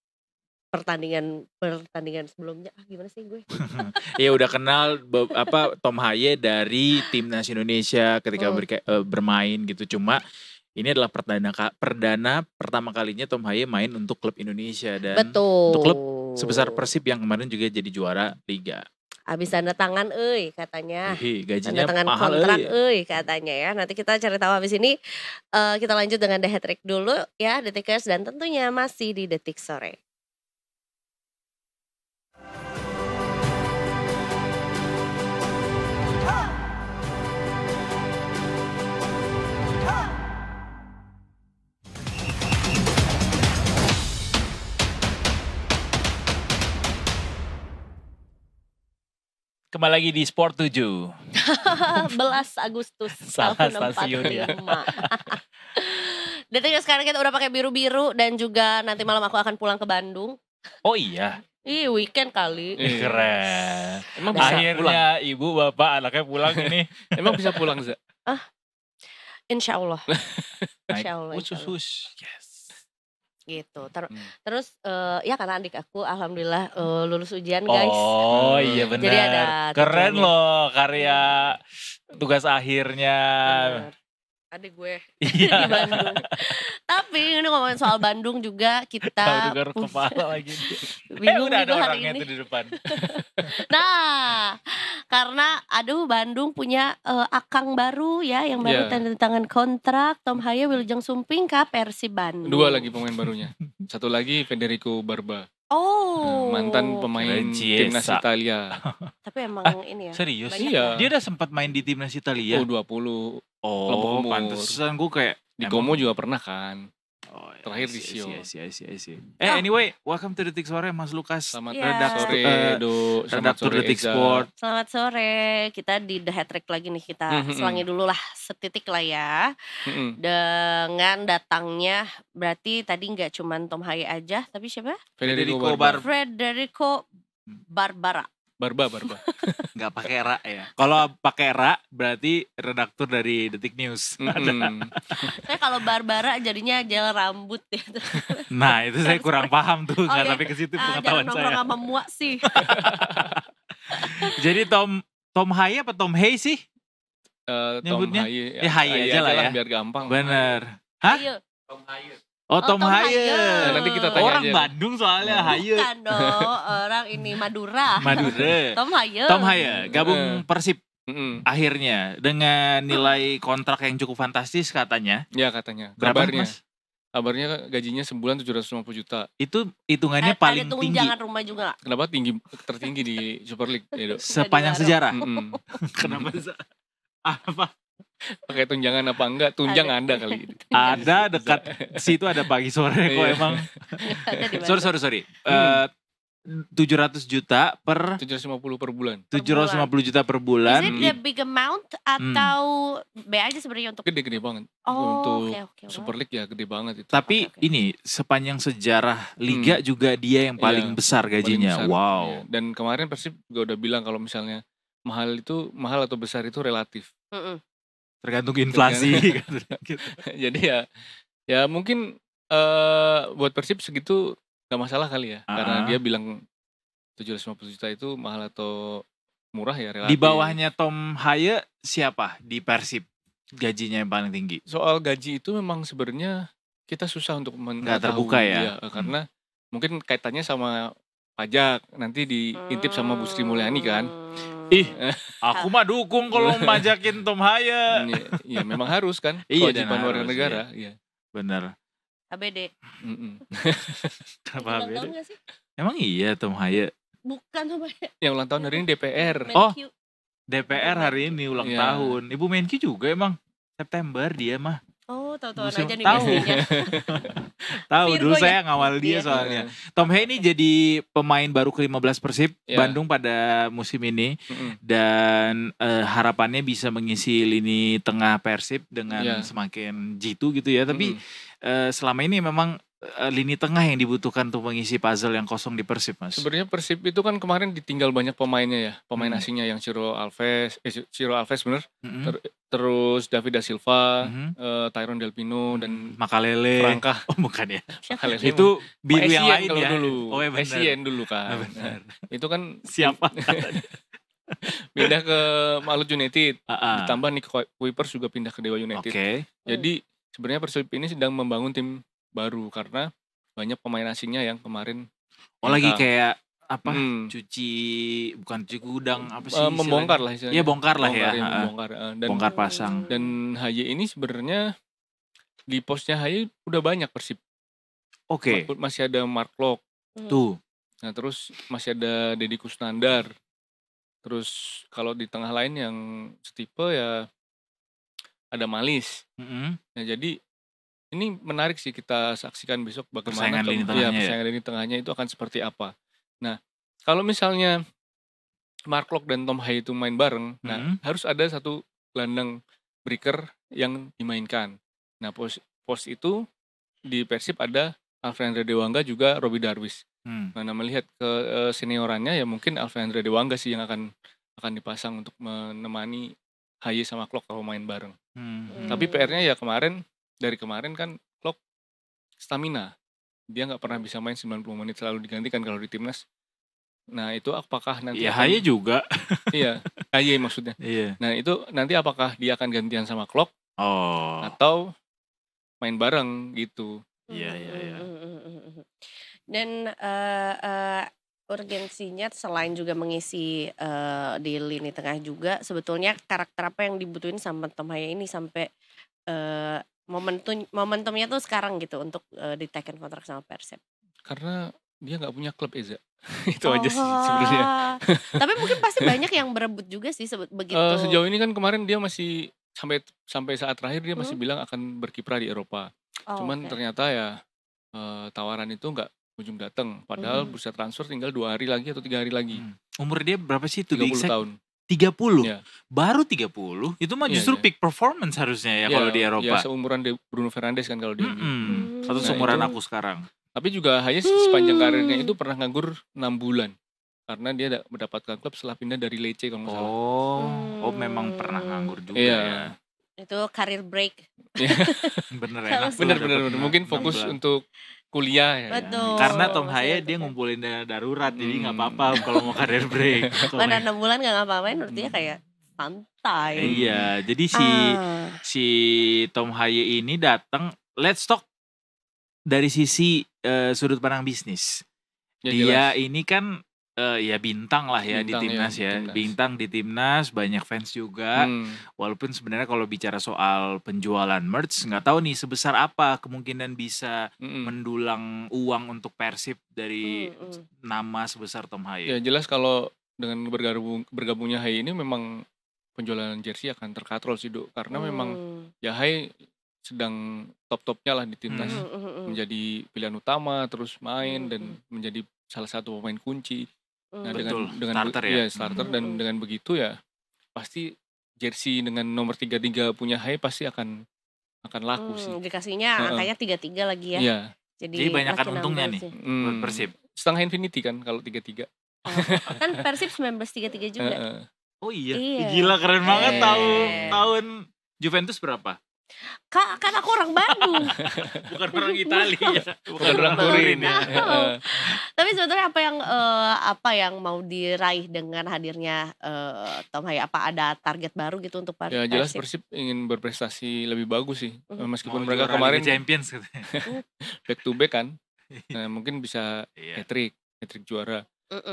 pertandingan sebelumnya. Gimana sih gue? Ya udah kenal Tom Haye dari timnas Indonesia ketika bermain gitu. Cuma ini adalah perdana pertama kalinya Tom Haye main untuk klub Indonesia dan Betul. untuk klub sebesar Persib yang kemarin juga jadi juara Liga. Habis tanda tangan katanya. Gajinya Tanda tangan mahal kontrak katanya ya. Nanti kita cari tahu habis ini. Kita lanjut dengan The Hat Trick dulu ya, Detikers, dan tentunya masih di Detik Sore. Kembali lagi di Sport 7. 11 Agustus Salah tahun stasiun ya. 45. Detikers, sekarang kita udah pakai biru-biru dan juga nanti malam aku akan pulang ke Bandung. Oh iya. Weekend kali. Keren. Emang bisa pulang? Akhirnya ibu bapak anaknya pulang ini. Emang bisa pulang, Za? Insya Allah. Naik Insya Allah. usus. Yes. Gitu. Terus ya karena adik aku alhamdulillah lulus ujian, guys. Oh iya benar. Jadi ada keren tujuannya. loh karya tugas akhirnya. Bener. Adik gue Iya. di Bandung. Tapi ini ngomongin soal Bandung juga Tahu kita dengar kepala lagi. bingung Udah ada juga hari orangnya ini. tuh di depan. Nah, karena Bandung punya akang baru ya yang baru Iya. tanda tangan kontrak, Tom Haye, Wilujeng Sumping ke Persib Bandung. 2 lagi pemain barunya. Satu lagi Federico Barba. Oh. Mantan pemain Keren, Ciesa. timnas Italia. Tapi emang ini ya. Serius? banyak Iya. ya. Dia udah sempat main di timnas Italia. U20. kelompok Oh, umur. pantesan gue kayak Di emang- Como juga pernah kan. Oh, ya, Terakhir di I Sio. see. Anyway, welcome to Detik Sore Mas Lukas. Selamat Iya. sore, Edo. Selamat Redaktur sore, Detik Eza. Sport. Selamat sore. Kita di The Hat Trick lagi nih, kita Mhm. selangi dulu lah setitik lah ya. Mm-mm. Dengan datangnya berarti tadi nggak cuman Tom Haye aja, tapi siapa? Federico Federico Barba. Federico Barbara. Barba. Nggak pakai ra ya. Kalau pakai ra berarti redaktur dari Detik News. Mm-mm. Saya kalau Barbara jadinya gel rambut ya. Nah, itu saya kurang paham tuh, nggak Oke. sampai ke situ Jangan pengetahuan nongkrong saya. sama muak sih. Jadi Tom Haye apa Tom Haye sih? Tom Nyebutnya? Haye. Ya, Haye aja lah ya. Biar gampang. Bener. Hah? Ayo. Oh, Oh, Tom Tom Haye. Haye. Nanti kita tanya Orang aja. Bandung soalnya Haye. Bukan dong, orang ini Madura. Madura. Tom Haye. Tom Haye gabung Persib Mm-mm. akhirnya dengan nilai kontrak yang cukup fantastis katanya. Ya katanya. Berapa, Kabarnya. Mas? Kabarnya gajinya sebulan 750 juta. Itu hitungannya paling ada tinggi tunjangan rumah juga nggak? Kenapa tertinggi di Super League, Edo? sepanjang Juara. sejarah. Mm-mm. Kenapa? Apa? Pakai tunjangan apa enggak? Tunjang ada kali. Ada dekat situ ada pagi sore kok Iya. emang. Ada di mana? Sorry. 700 juta per 750 per bulan. 750 juta per bulan. Is it a big amount atau B aja sebenarnya untuk Gede banget. Oh, Untuk oke. Super League ya gede banget itu. Tapi Oke. ini sepanjang sejarah liga juga dia yang paling Iya, besar Paling gajinya. besar. Wow. Iya. Dan kemarin Persib juga udah bilang kalau misalnya mahal atau besar itu relatif. Mm-mm. Tergantung inflasi. Gitu. Jadi ya mungkin buat Persib segitu gak masalah kali ya. Karena dia bilang 750 juta itu mahal atau murah ya relatif. Di bawahnya Tom Haye siapa di Persib gajinya yang paling tinggi? Soal gaji itu memang sebenarnya kita susah untuk Nggak terbuka ya? Iya, karena mungkin kaitannya sama pajak nanti diintip sama Bu Sri Mulyani kan. Ih, aku mah dukung kalau majakin Tom Haye. Ya memang harus kan. Iya, dan Kewajiban warga harus, negara. Iya. Bener. ABD. Mm-mm. Kenapa Ulang tahun beda? nggak sih? Emang iya Tom Haye. Bukan Tom Haye. Yang ulang tahun hari ini DPR. Oh. Menkyu. DPR hari ini ulang Iya. tahun. Ibu Menkyu juga emang September dia mah. Oh, tahu-tahuan Musim- aja nih tahu. biasanya. Tahu Virgo dulu ya? saya ngawal dia Iya. soalnya. Tom Haye ini jadi pemain baru ke-15 Persib Iya. Bandung pada musim ini Mm-mm. dan harapannya bisa mengisi lini tengah Persib dengan Iya. semakin jitu gitu ya. Tapi Mm-mm. selama ini memang lini tengah yang dibutuhkan untuk mengisi puzzle yang kosong di Persib, Mas. Sebenarnya Persib itu kan kemarin ditinggal banyak pemainnya ya. Pemain Hmm. asingnya yang Ciro Alves bener. Mm-mm. Terus David da Silva, Mhm. Tyrone Del Pino dan Makalele. Franka. Oh bukan ya. Makalele Itu biru yang Essien lain kalau ya. dulu. Oh ya benar. Essien dulu Ah, kan. benar. Itu kan Siapa? pindah ke Malut United. Ah, ah. Ditambah Nick Kuipers juga pindah ke Dewa United. Oke. Jadi sebenarnya Persib ini sedang membangun tim baru karena banyak pemain asingnya yang kemarin lagi hengkang. kayak apa? Bukan cuci gudang apa sih? Membongkar lah istilahnya. Iya, bongkar lah ya. Membongkar. Bongkar pasang. Dan HY ini sebenarnya di posnya HY udah banyak Persib. Oke. Masih ada Mark Klok. Tuh. Nah, terus masih ada Deddy Kusnandar. Terus kalau di tengah lain yang setipe ya ada Malis. Nah, jadi ini menarik sih kita saksikan besok bagaimana persaingan lini tengahnya itu akan seperti apa. Nah, kalau misalnya Mark Klok dan Tom Haye itu main bareng, nah harus ada satu gelandang breaker yang dimainkan. Nah, pos itu di Persib ada Alfreandre Dewangga juga Robbie Darwis. Nah, melihat ke seniorannya ya mungkin Alfreandre Dewangga sih yang akan dipasang untuk menemani Haye sama Klok kalau main bareng. Tapi PR-nya ya dari kemarin kan Klok stamina. Dia nggak pernah bisa main 90 menit, selalu digantikan kalau di timnas. Nah, itu apakah nanti Haye juga. Iya, Haye maksudnya. Iya. Nah, itu nanti apakah dia akan gantian sama Klok atau main bareng gitu. Iya. Dan urgensinya selain juga mengisi di lini tengah juga, sebetulnya karakter apa yang dibutuhin sama Tom Haye ini sampai momentumnya tuh sekarang gitu untuk diteken kontrak sama Persib. Karena dia nggak punya klub, Eza. Itu aja sih sebenarnya. Tapi mungkin pasti banyak yang berebut juga sih begitu. Sejauh ini kan kemarin dia masih sampai saat terakhir dia masih bilang akan berkiprah di Eropa. Cuman ternyata ya tawaran itu nggak ujung datang. Padahal bursa transfer tinggal 2 hari lagi atau 3 hari lagi. Umur dia berapa sih itu? 30 tahun. 30? Ya. Baru 30? Itu mah justru peak performance harusnya ya kalau di Eropa. Ya, seumuran Bruno Fernandes kan kalau dia. Satu seumuran aku sekarang. Tapi juga Haye sepanjang karirnya itu pernah nganggur 6 bulan. Karena dia mendapatkan klub setelah pindah dari Lecce kalau nggak salah. Oh memang pernah nganggur juga ya. Itu career break. Bener enak. Bener. Mungkin fokus untuk kuliah ya. Betul. Karena Tom Haye dia ngumpulin dana darurat, jadi nggak apa-apa kalau mau career break. Mana 6 bulan nggak ngapa-ngapain, artinya kayak santai. Iya, jadi si Tom Haye ini datang. Let's talk dari sisi sudut pandang bisnis. Ya, dia jelas. ini kan ya bintang lah ya di timnas ya. Bintang di timnas, banyak fans juga. Walaupun sebenarnya kalau bicara soal penjualan merch, nggak tahu nih sebesar apa kemungkinan bisa mendulang uang untuk Persib dari nama sebesar Tom Haye. Ya jelas kalau dengan bergabungnya Haye ini memang penjualan jersey akan terkatrol sih, Dok. Karena memang ya Haye sedang top-topnya lah di timnas. Menjadi pilihan utama, terus main dan menjadi salah satu pemain kunci. Nah, dengan starter ya. Starter dan dengan begitu ya pasti jersey dengan nomor 33 punya Haye pasti akan laku sih. Dikasihnya angkanya 33 lagi ya. Iya. Jadi banyakan untungnya nih buat Persib. Setengah infinity kan kalau 33. Kan Persib 1933 juga. Oh iya. Gila keren banget tahun Juventus berapa? Kan aku orang Bandung. Bukan orang Italia. Bukan orang Turin ya. Tapi sebetulnya apa yang mau diraih dengan hadirnya Tom Haye? Apa ada target baru gitu untuk Persib? Ya jelas Persib ingin berprestasi lebih bagus sih. Meskipun mau mereka kemarin Champions katanya. Back to back kan. Nah, mungkin bisa hat-trick juara.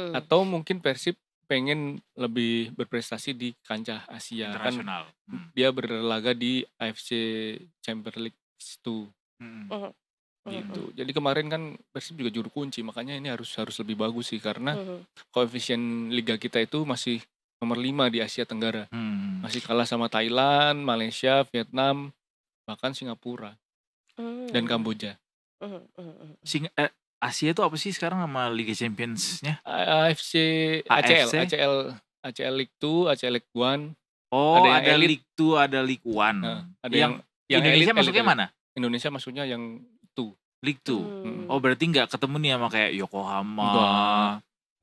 Atau mungkin Persib pengen lebih berprestasi di kancah Asia internasional. Kan dia berlaga di AFC Champions League 2 gitu. Jadi kemarin kan Persib juga juru kunci, makanya ini harus lebih bagus sih karena koefisien liga kita itu masih nomor 5 di Asia Tenggara. Masih kalah sama Thailand, Malaysia, Vietnam, bahkan Singapura dan Kamboja. Asia itu apa sih sekarang nama Liga Champions-nya? ACL League 2, ACL League 1. Oh, ada League 2, ada League 1. Ada yang elite, Indonesia masuknya mana? Indonesia masuknya yang 2. League 2. Oh, berarti nggak ketemu nih sama kayak Yokohama.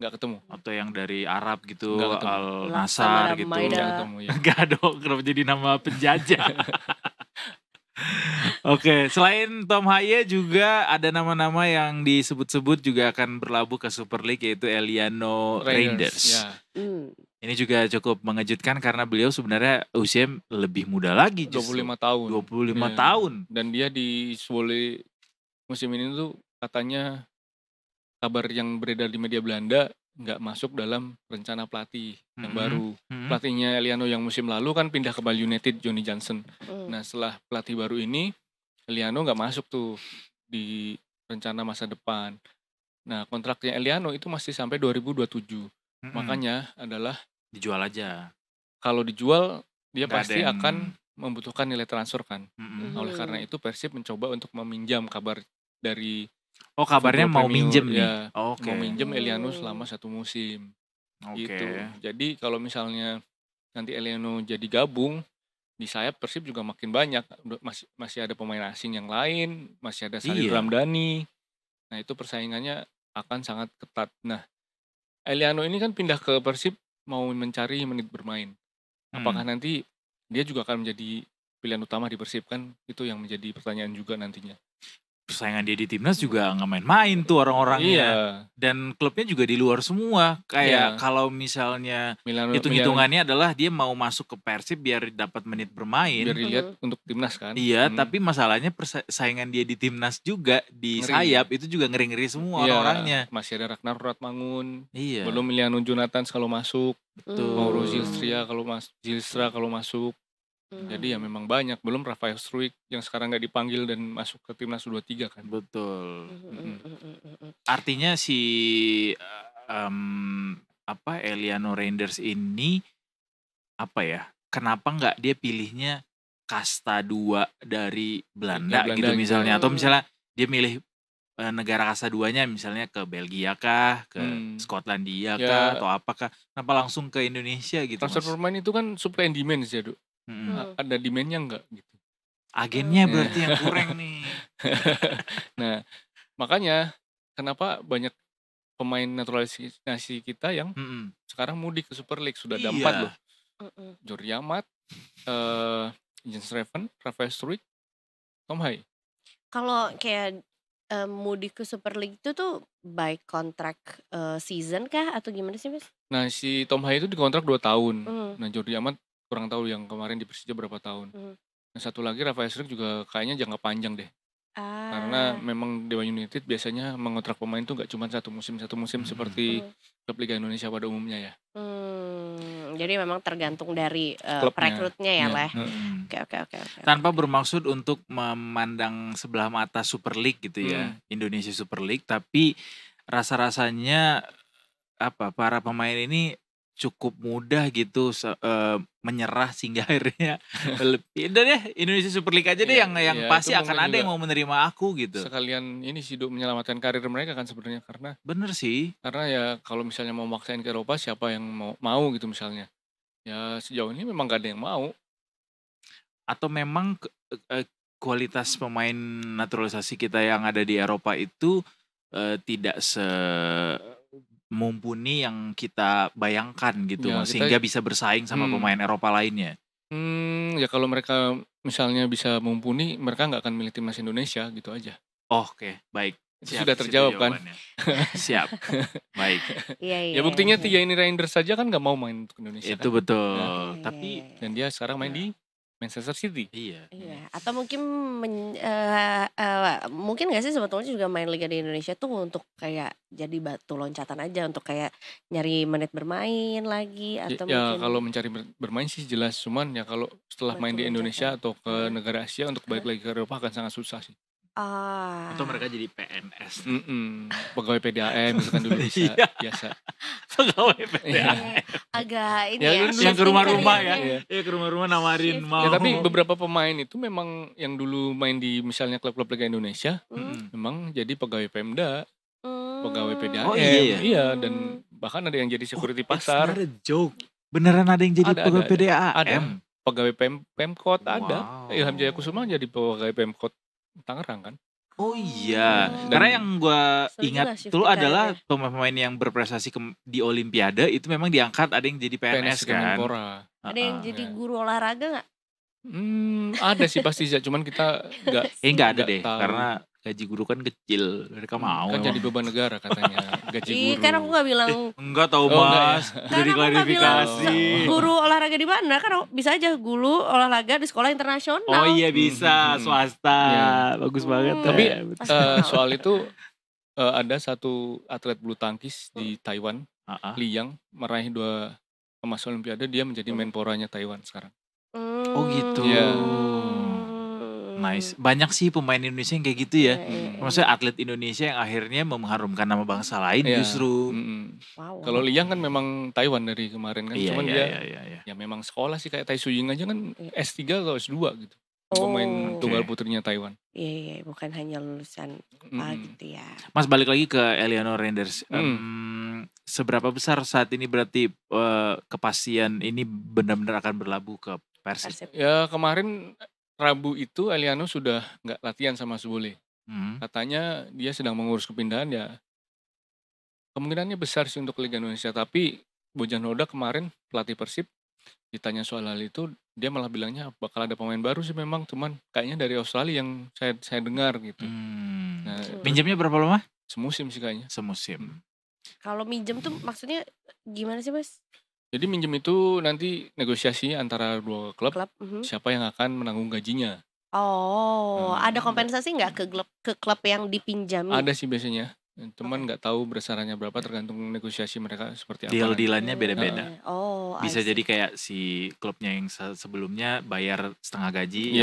Nggak ketemu. Atau yang dari Arab gitu, Al Nassr gitu. Nggak ketemu ya. Nggak dong, kenapa jadi nama penjajah? Oke, selain Tom Haye juga ada nama-nama yang disebut-sebut juga akan berlabuh ke Super League, yaitu Eliano Reinders. Ini juga cukup mengejutkan karena beliau sebenarnya usia lebih muda lagi justru. 25 tahun. 25 Iya. tahun. Dan dia di Zwolle musim ini tuh katanya kabar yang beredar di media Belanda nggak masuk dalam rencana pelatih yang baru. Pelatihnya Eliano yang musim lalu kan pindah ke Bali United, Johnny Johnson. Nah setelah pelatih baru ini, Eliano nggak masuk tuh di rencana masa depan. Nah kontraknya Eliano itu masih sampai 2027. Makanya adalah dijual aja. Kalau dijual dia Nggak pasti ada yang- akan membutuhkan nilai transfer kan. Oleh karena itu Persib mencoba untuk meminjam kabar dari Oh kabarnya Football mau Premier, minjem nih. ya, Oke. mau minjem Eliano selama 1 musim. Oke. Gitu. Jadi kalau misalnya nanti Eliano jadi gabung di sayap Persib juga makin banyak. Masih ada pemain asing yang lain, masih ada Salih Iya. Ramdhani. Nah itu persaingannya akan sangat ketat. Nah Eliano ini kan pindah ke Persib mau mencari menit bermain. Apakah nanti dia juga akan menjadi pilihan utama di Persib kan? Itu yang menjadi pertanyaan juga nantinya. Persaingan dia di timnas juga nggak main-main tuh orang-orangnya. Iya. Dan klubnya juga di luar semua. Kayak Iya. kalau misalnya Milano hitung-hitungannya adalah dia mau masuk ke Persib biar dapat menit bermain. biar dilihat untuk timnas kan. Iya, tapi masalahnya persaingan dia di timnas juga di Ngeri. sayap itu juga ngeri-ngeri semua Iya, orang-orangnya. masih ada Ragnar Ratmangun. Iya. Belum Miliano Jonathan kalau masuk, Betul. Mauro Zilstra kalau masuk. Jadi ya memang banyak. Belum Rafael Struijk yang sekarang nggak dipanggil dan masuk ke timnas U23 kan. Betul. Artinya si Eliano Reinders ini apa ya? Kenapa nggak dia pilihnya kasta 2 dari Belanda, Belanda gitu gitu. misalnya, atau misalnya dia milih negara kasta 2-nya misalnya ke Belgia kah, ke Skotlandia kah, Ya. atau apakah? Kenapa langsung ke Indonesia gitu? Transfer Mas? pemain itu kan supply and demand sih, Duk. Ada demand-nya enggak gitu. Agennya berarti yang kurang nih. Nah, makanya kenapa banyak pemain naturalisasi kita yang sekarang mudik ke Super League. Sudah ada 4 loh. Jordi Amat, Jens Reven, Rafael Struijk, Tom Hai. Kalau kayak mudik ke Super League itu tuh by contract season kah atau gimana sih Mas? Nah si Tom Hai itu dikontrak 2 tahun. Nah Jordi Amat kurang tahu yang kemarin di Persija berapa tahun. Nah satu lagi Rafael Struijk juga kayaknya jangka panjang deh. Karena memang Dewa United biasanya mengontrak pemain tuh gak cuma satu musim seperti klub Liga Indonesia pada umumnya ya. Jadi memang tergantung dari Klubnya. perekrutnya ya, Iya. Leh. Oke. Tanpa bermaksud untuk memandang sebelah mata Super League gitu ya, Indonesia Super League, tapi rasa-rasanya para pemain ini cukup mudah gitu menyerah sehingga akhirnya dan ya Indonesia Super League aja deh yang Iya, pasti itu akan mungkin ada yang juga mau menerima aku gitu. sekalian ini sih Duk, menyelamatkan karir mereka kan sebenarnya karena Bener sih. ya kalau misalnya mau maksain ke Eropa siapa yang mau gitu misalnya. Ya sejauh ini memang gak ada yang mau. Atau memang kualitas pemain naturalisasi kita yang ada di Eropa itu tidak mumpuni yang kita bayangkan gitu, Ya, Mas, kita- sehingga bisa bersaing sama pemain Eropa lainnya. Ya kalau mereka misalnya bisa mumpuni, mereka nggak akan milih timnas Indonesia gitu aja. Oke, baik. Itu sudah terjawab kan? jawabannya. Siap. Baik. Iya. Ya buktinya 3 ini Reinders saja kan nggak mau main untuk Indonesia Itu kan. betul. Iya, Tapi Dan dia sekarang main di Manchester City. iya. Iya, atau mungkin mungkin nggak sih sebetulnya juga main Liga di Indonesia tuh untuk kayak jadi batu loncatan aja untuk kayak nyari menit bermain lagi atau Ya mungkin kalau mencari bermain sih jelas, cuman ya kalau setelah main di Batu Indonesia loncatan. atau ke negara Asia untuk balik lagi ke Eropa akan sangat susah sih. Atau mereka jadi PNS. Pegawai PDAM gitu kan dulu bisa Iya. biasa. Pegawai Iya. PDAM. agak ini Ya, ya, kan Yang ke shifting rumah-rumah ya. karirnya. Iya, ke rumah-rumah nawarin Shift. mau. Ya tapi beberapa pemain itu memang yang dulu main di misalnya klub-klub Liga Indonesia memang jadi pegawai Pemda, pegawai PDAM. Oh, iya ya? Iya, dan bahkan ada yang jadi security pasar, It's not a joke. Beneran ada yang jadi Ada, pegawai ada. PDAM? pegawai Pemkot ada. Wow. Ilham Jaya Kusuma jadi pegawai Pemkot Tangerang kan. Oh iya, Oh. karena yang gue Seru ingat juga shifting dulu adalah karirnya. pemain-pemain yang berprestasi di Olimpiade itu memang diangkat ada yang jadi PNS kan. Kemenpora. Ada yang jadi ya. guru olahraga nggak? Ada sih pasti, cuman kita nggak Nggak ada nggak deh, tahu. karena gaji guru kan kecil, mereka mau. Kan jadi beban negara katanya gaji guru. Kan aku gak bilang. Enggak tahu Mas, jadi klarifikasi. Guru olahraga di mana? Kan bisa aja guru olahraga di sekolah internasional. Oh iya bisa, swasta, bagus banget. Tapi soal itu ada satu atlet bulu tangkis di Taiwan, Liang, meraih 2 emas Olimpiade, dia menjadi menporanya Taiwan sekarang. Oh gitu. Nice. Banyak sih pemain Indonesia yang kayak gitu ya. Maksudnya atlet Indonesia yang akhirnya mengharumkan nama bangsa lain justru. Wow. Kalau Liang kan memang Taiwan dari kemarin kan. Cuman dia iya. ya memang sekolah sih kayak Tai Suying aja kan S3 atau S2 gitu. Pemain tunggal putrinya Taiwan. Iya, bukan hanya lulusan gitu ya. Mas balik lagi ke Eleanor Renders. Seberapa besar saat ini berarti kepastian ini benar-benar akan berlabuh ke Persib? Ya kemarin Rabu itu Eliano sudah nggak latihan sama Subole. Katanya dia sedang mengurus kepindahan ya. Kemungkinannya besar sih untuk Liga Indonesia. Tapi Bojan Hoda kemarin pelatih Persib ditanya soal hal itu, dia malah bilangnya bakal ada pemain baru sih memang. Cuman kayaknya dari Australia yang saya dengar gitu. Nah, minjemnya berapa lama? Semusim sih kayaknya. Semusim. Kalau minjem tuh maksudnya gimana sih Mas? Jadi minjem itu nanti negosiasi antara 2 klub, siapa yang akan menanggung gajinya. Ada kompensasi nggak ke klub yang dipinjami? Ada sih biasanya, cuman nggak tahu besarannya berapa, tergantung negosiasi mereka seperti apa. Deal-dealannya beda-beda. Bisa I see. jadi kayak si klubnya yang sebelumnya bayar setengah gaji,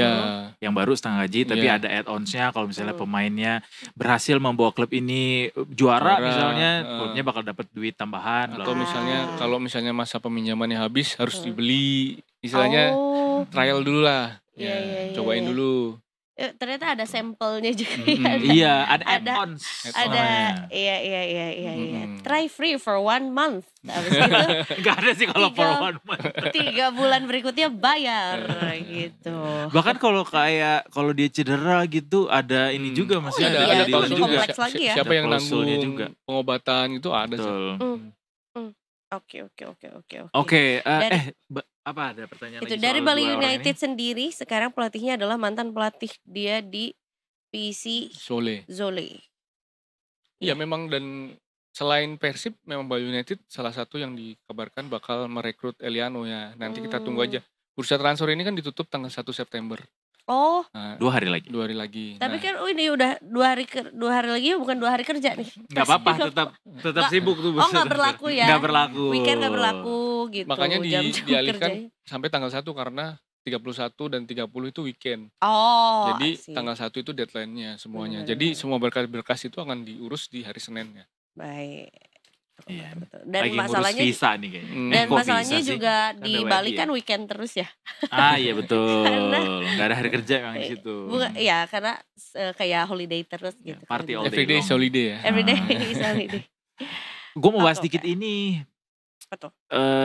yang baru setengah gaji, tapi ada add-ons-nya kalau misalnya pemainnya berhasil membawa klub ini juara misalnya, klubnya bakal dapat duit tambahan. Atau misalnya kalau misalnya masa peminjamannya habis harus dibeli, istilahnya trial dulu lah, cobain dulu. Ternyata ada sampelnya juga. Iya, ada add-ons. Iya. Try free for 1 month. Habis itu Gak ada sih kalau for 1 month. 3 bulan berikutnya bayar gitu. Bahkan kalau dia cedera gitu ada ini juga masih ada deal juga. Lagi ya. Siapa yang nanggung juga pengobatan itu ada sih. Oke. Apa ada pertanyaan Itu lagi dari soal Bali dua orang United ini? sendiri sekarang pelatihnya adalah mantan pelatih dia di PC Zole. Iya memang, dan selain Persib memang Bali United salah satu yang dikabarkan bakal merekrut Eliano ya. Nanti kita tunggu aja. Bursa transfer ini kan ditutup tanggal 1 September. Nah, 2 hari lagi. 2 hari lagi. Tapi kan ini udah 2 hari lagi, bukan 2 hari kerja nih. Gak apa-apa, tetap sibuk tuh. Gak berlaku ya. Gak berlaku. Weekend gak berlaku gitu. Makanya dialihkan sampai tanggal 1 karena 31 dan 30 itu weekend. Jadi tanggal 1 itu deadline-nya semuanya. Jadi semua berkas-berkas itu akan diurus di hari Seninnya. Baik. Iya. Dan lagi masalahnya visa nih kayaknya. Dan masalahnya juga di Bali kan weekend terus ya. Iya betul. Gak ada hari kerja memang di situ. Iya, karena kayak holiday terus gitu. Party all day. Every day is holiday ya. Every day is holiday. Gue mau bahas dikit ini. Apa tuh?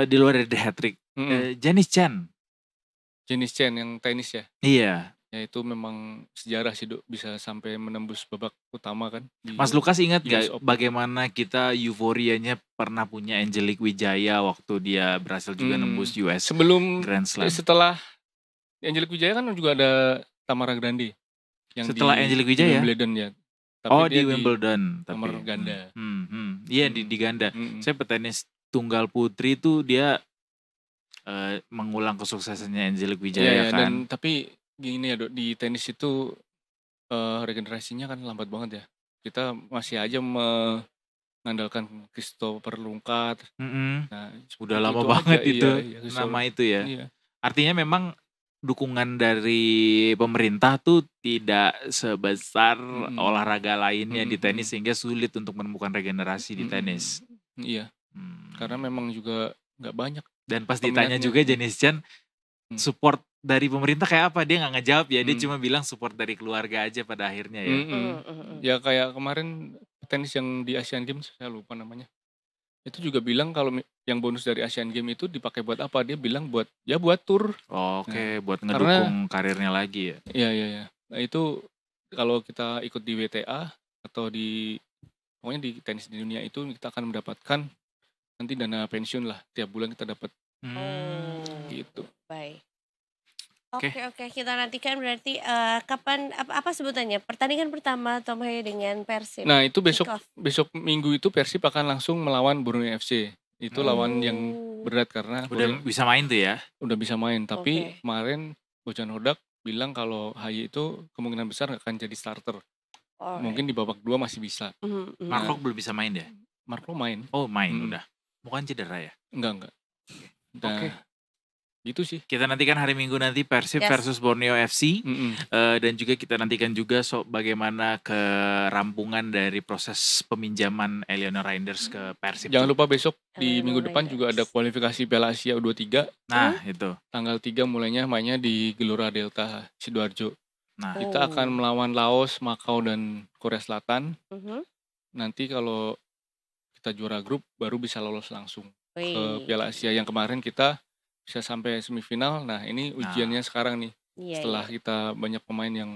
Di luar dari The Hat-Trick. Janice Chan yang tenis ya. Iya. Ya itu memang sejarah sih Dok, bisa sampai menembus babak utama kan. Mas Lukas ingat gak bagaimana kita euforianya pernah punya Angelique Wijaya waktu dia berhasil juga nembus US sebelum Grand Slam. Setelah Angelique Wijaya kan juga ada Tamara Grande yang setelah Angelique Wijaya Wimbledon ya. Tapi di Wimbledon nomor ganda. Iya di ganda. Saya petenis tunggal putri itu dia mengulang kesuksesannya Angelique Wijaya kan. Dan tapi gini ya Dok, di tenis itu regenerasinya kan lambat banget ya. Kita masih aja mengandalkan Christopher Lungkat. Nah, udah lama banget aja, itu nama itu ya. Iya. Artinya memang dukungan dari pemerintah tuh tidak sebesar olahraga lainnya di tenis, sehingga sulit untuk menemukan regenerasi di tenis. Iya. Karena memang juga nggak banyak. Dan pas ditanya juga Janice Chan support dari pemerintah kayak apa, dia nggak ngejawab ya, dia cuma bilang support dari keluarga aja pada akhirnya ya. Ya kayak kemarin tenis yang di Asian Games, saya lupa namanya, itu juga bilang kalau yang bonus dari Asian Games itu dipakai buat apa, dia bilang buat tour. Oke, buat ngedukung karirnya lagi ya. Iya. Nah itu kalau kita ikut di WTA atau pokoknya di tenis di dunia itu kita akan mendapatkan nanti dana pensiun lah, tiap bulan kita dapat. Gitu. Baik. Oke. Oke, kita nantikan berarti kapan apa sebutannya? Pertandingan pertama Tom Haya dengan Persib. Nah, itu Kick-off. besok Minggu itu Persib akan langsung melawan Borneo FC. Itu lawan yang berat karena Udah bisa main tuh ya. udah bisa main. Tapi Oke. kemarin Bojan Hodak bilang kalau Haye itu kemungkinan besar nggak akan jadi starter. Alright. Mungkin di babak 2 masih bisa. Mark belum bisa main ya? Marco main. Oh main udah. Bukan cedera ya? Enggak. Nah, Oke. Gitu sih. Kita nantikan hari Minggu nanti Persib Yes. versus Borneo FC. Mm-mm. Dan juga kita nantikan juga bagaimana kerampungan dari proses peminjaman Eleanor Reinders ke Persib. Jangan lupa besok di Eleanor minggu depan Reinders. juga ada kualifikasi Piala Asia U23. Nah itu. Tanggal 3 mulainya mainnya di Gelora Delta Sidoarjo. Nah Oh. Kita akan melawan Laos, Makau, dan Korea Selatan. Mhm. Nanti kalau kita juara grup baru bisa lolos langsung ke Wih. Piala Asia. Yang kemarin kita bisa sampai semifinal. Nah, ini ujiannya sekarang nih. Iya, Setelah kita banyak pemain yang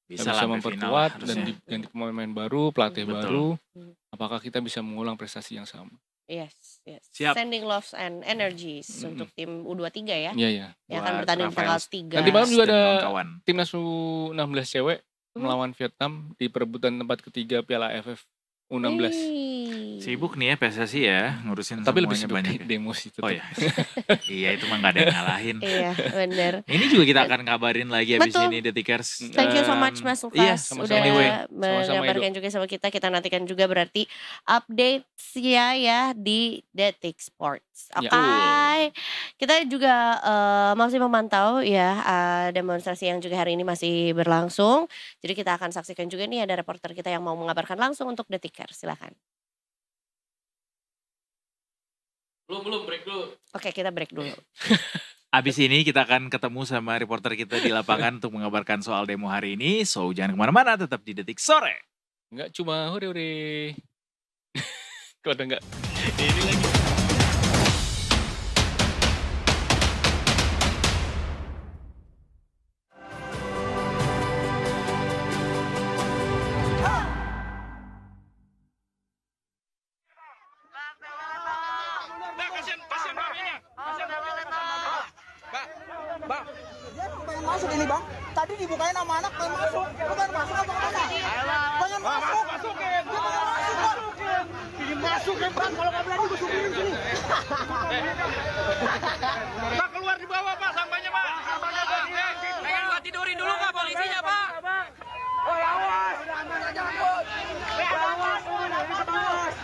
bisa bisa sampai final memperkuat dan harusnya. diganti pemain baru, pelatih Betul. baru. Hmm. Apakah kita bisa mengulang prestasi yang sama? Yes. Siap. Sending loves and energies untuk tim U23 ya. Iya. Yang akan Buat bertanding tanggal Rafael 3. Nanti malam juga dan ada kawan-kawan. Timnas U16 cewek Hmm. melawan Vietnam di perebutan tempat ketiga Piala AFF U16. Sibuk nih ya PSSI ya ngurusin Tapi lebih semuanya sibuk banyak. kayak demos itu. Oh tuh. ya. Iya itu mah gak ada yang ngalahin. Iya, benar. Ini juga kita akan kabarin lagi habis Betul. ini Detikers. Thank you so much Mas Iya, Lukas sama-sama. udah Anyway, sama-sama, mengabarkan juga sama kita. Kita nantikan juga berarti update ya di Detik Sports. Oke. Ya. Kita juga masih memantau ya demonstrasi yang juga hari ini masih berlangsung. Jadi kita akan saksikan juga nih ada reporter kita yang mau mengabarkan langsung untuk Detikers. Silakan. Belum break dulu. Oke, kita break dulu. Abis ini kita akan ketemu sama reporter kita di lapangan untuk mengabarkan soal demo hari ini. So jangan kemana-mana, tetap di Detik Sore. Enggak cuma hore-hore. Kok ada enggak? Ini lagi. Pengen masuk ini bang, tadi dibukain sama anak pengen masuk, lu pengen masuk apa kemana? Pengen masuk, dia pengen masuk bang, ingin masuk ya bang, kalau nggak berani gue supirin sini. Pak keluar di bawah pak, sampahnya pak. Pengen gua tidurin dulu nggak polisinya pak? Oh awas, jangan takut, awas, awas.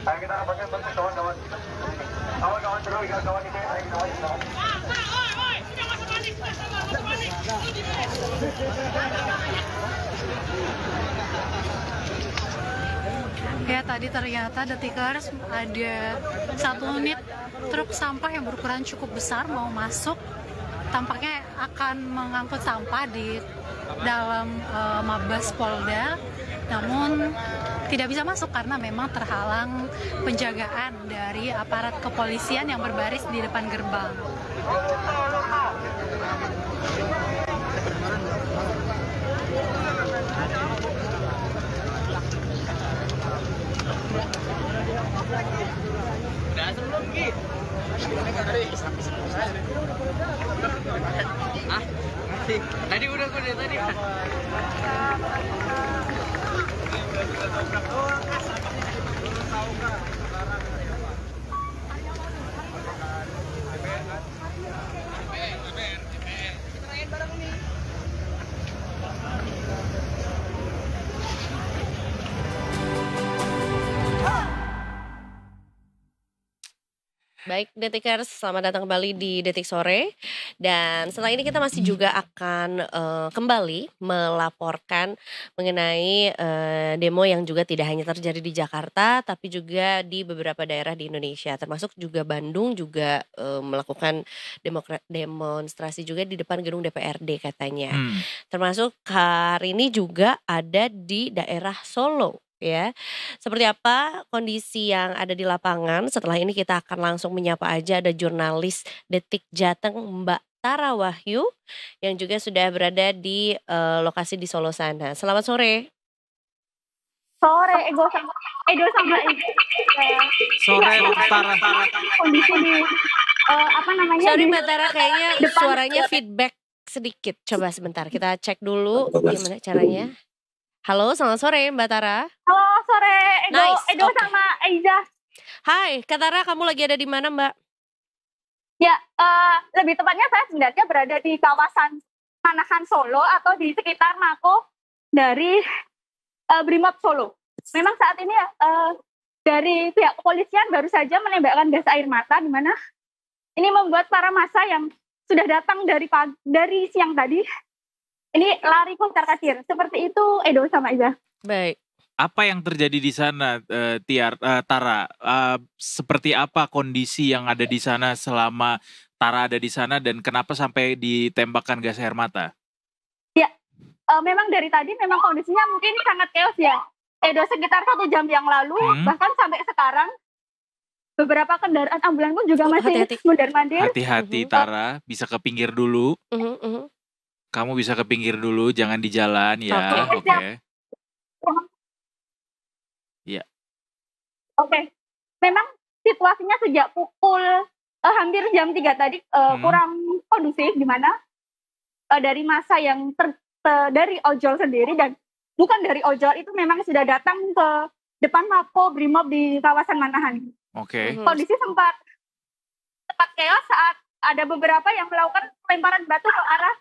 Ayo kita rapatkan bentuk kawan-kawan. Kawan-kawan terus, kawan-kawan ini, ayo kawan-kawan. Ya tadi ternyata Detikers ada satu unit truk sampah yang berukuran cukup besar mau masuk, tampaknya akan mengangkut sampah di dalam Mabes Polda, namun tidak bisa masuk karena memang terhalang penjagaan dari aparat kepolisian yang berbaris di depan gerbang. Udah sebelum Ki. Tadi udah gue dari tadi. Baik, Detikers, selamat datang kembali di Detik Sore. Dan setelah ini kita masih juga akan kembali melaporkan mengenai demo yang juga tidak hanya terjadi di Jakarta, tapi juga di beberapa daerah di Indonesia. Termasuk juga Bandung juga melakukan demonstrasi juga di depan gedung DPRD katanya. Termasuk hari ini juga ada di daerah Solo. Ya, seperti apa kondisi yang ada di lapangan? Setelah ini kita akan langsung menyapa aja ada jurnalis Detik Jateng Mbak Tara Wahyu yang juga sudah berada di lokasi di Solo sana. Selamat sore. Sore, Edo sama Sore Tara. Kondisi di apa namanya? Sorry di Mbak Tara, kayaknya depan suaranya feedback sedikit. Coba sebentar kita cek dulu gimana caranya. Halo, selamat sore Mbak Tara. Halo, sore Edo, Nice, Edo oke. sama Aiza. Hai, Kak Tara, kamu lagi ada di mana Mbak? Ya, lebih tepatnya saya sebenarnya berada di kawasan Manahan Solo atau di sekitar Mako dari Brimob Solo. Memang saat ini dari pihak kepolisian baru saja menembakkan gas air mata, di mana ini membuat para massa yang sudah datang dari siang tadi ini lari kocar-kacir. Seperti itu, Edo sama Iza. Baik. Apa yang terjadi di sana, Tara? Seperti apa kondisi yang ada di sana selama Tara ada di sana dan kenapa sampai ditembakkan gas air mata? Ya, memang dari tadi memang kondisinya mungkin sangat chaos ya. Edo, sekitar 1 jam yang lalu, bahkan sampai sekarang, beberapa kendaraan ambulan pun juga masih mondar-mandir. Hati-hati Tara, bisa ke pinggir dulu. Kamu bisa ke pinggir dulu, jangan di jalan ya. Oke. Ya. Oke. Memang situasinya sejak pukul hampir jam 3 tadi kurang kondusif, di mana dari massa yang dari ojol sendiri dan bukan dari ojol itu memang sudah datang ke depan Mako Brimob di kawasan Manahan. Oke. Kondisi sempat chaos saat ada beberapa yang melakukan lemparan batu ke arah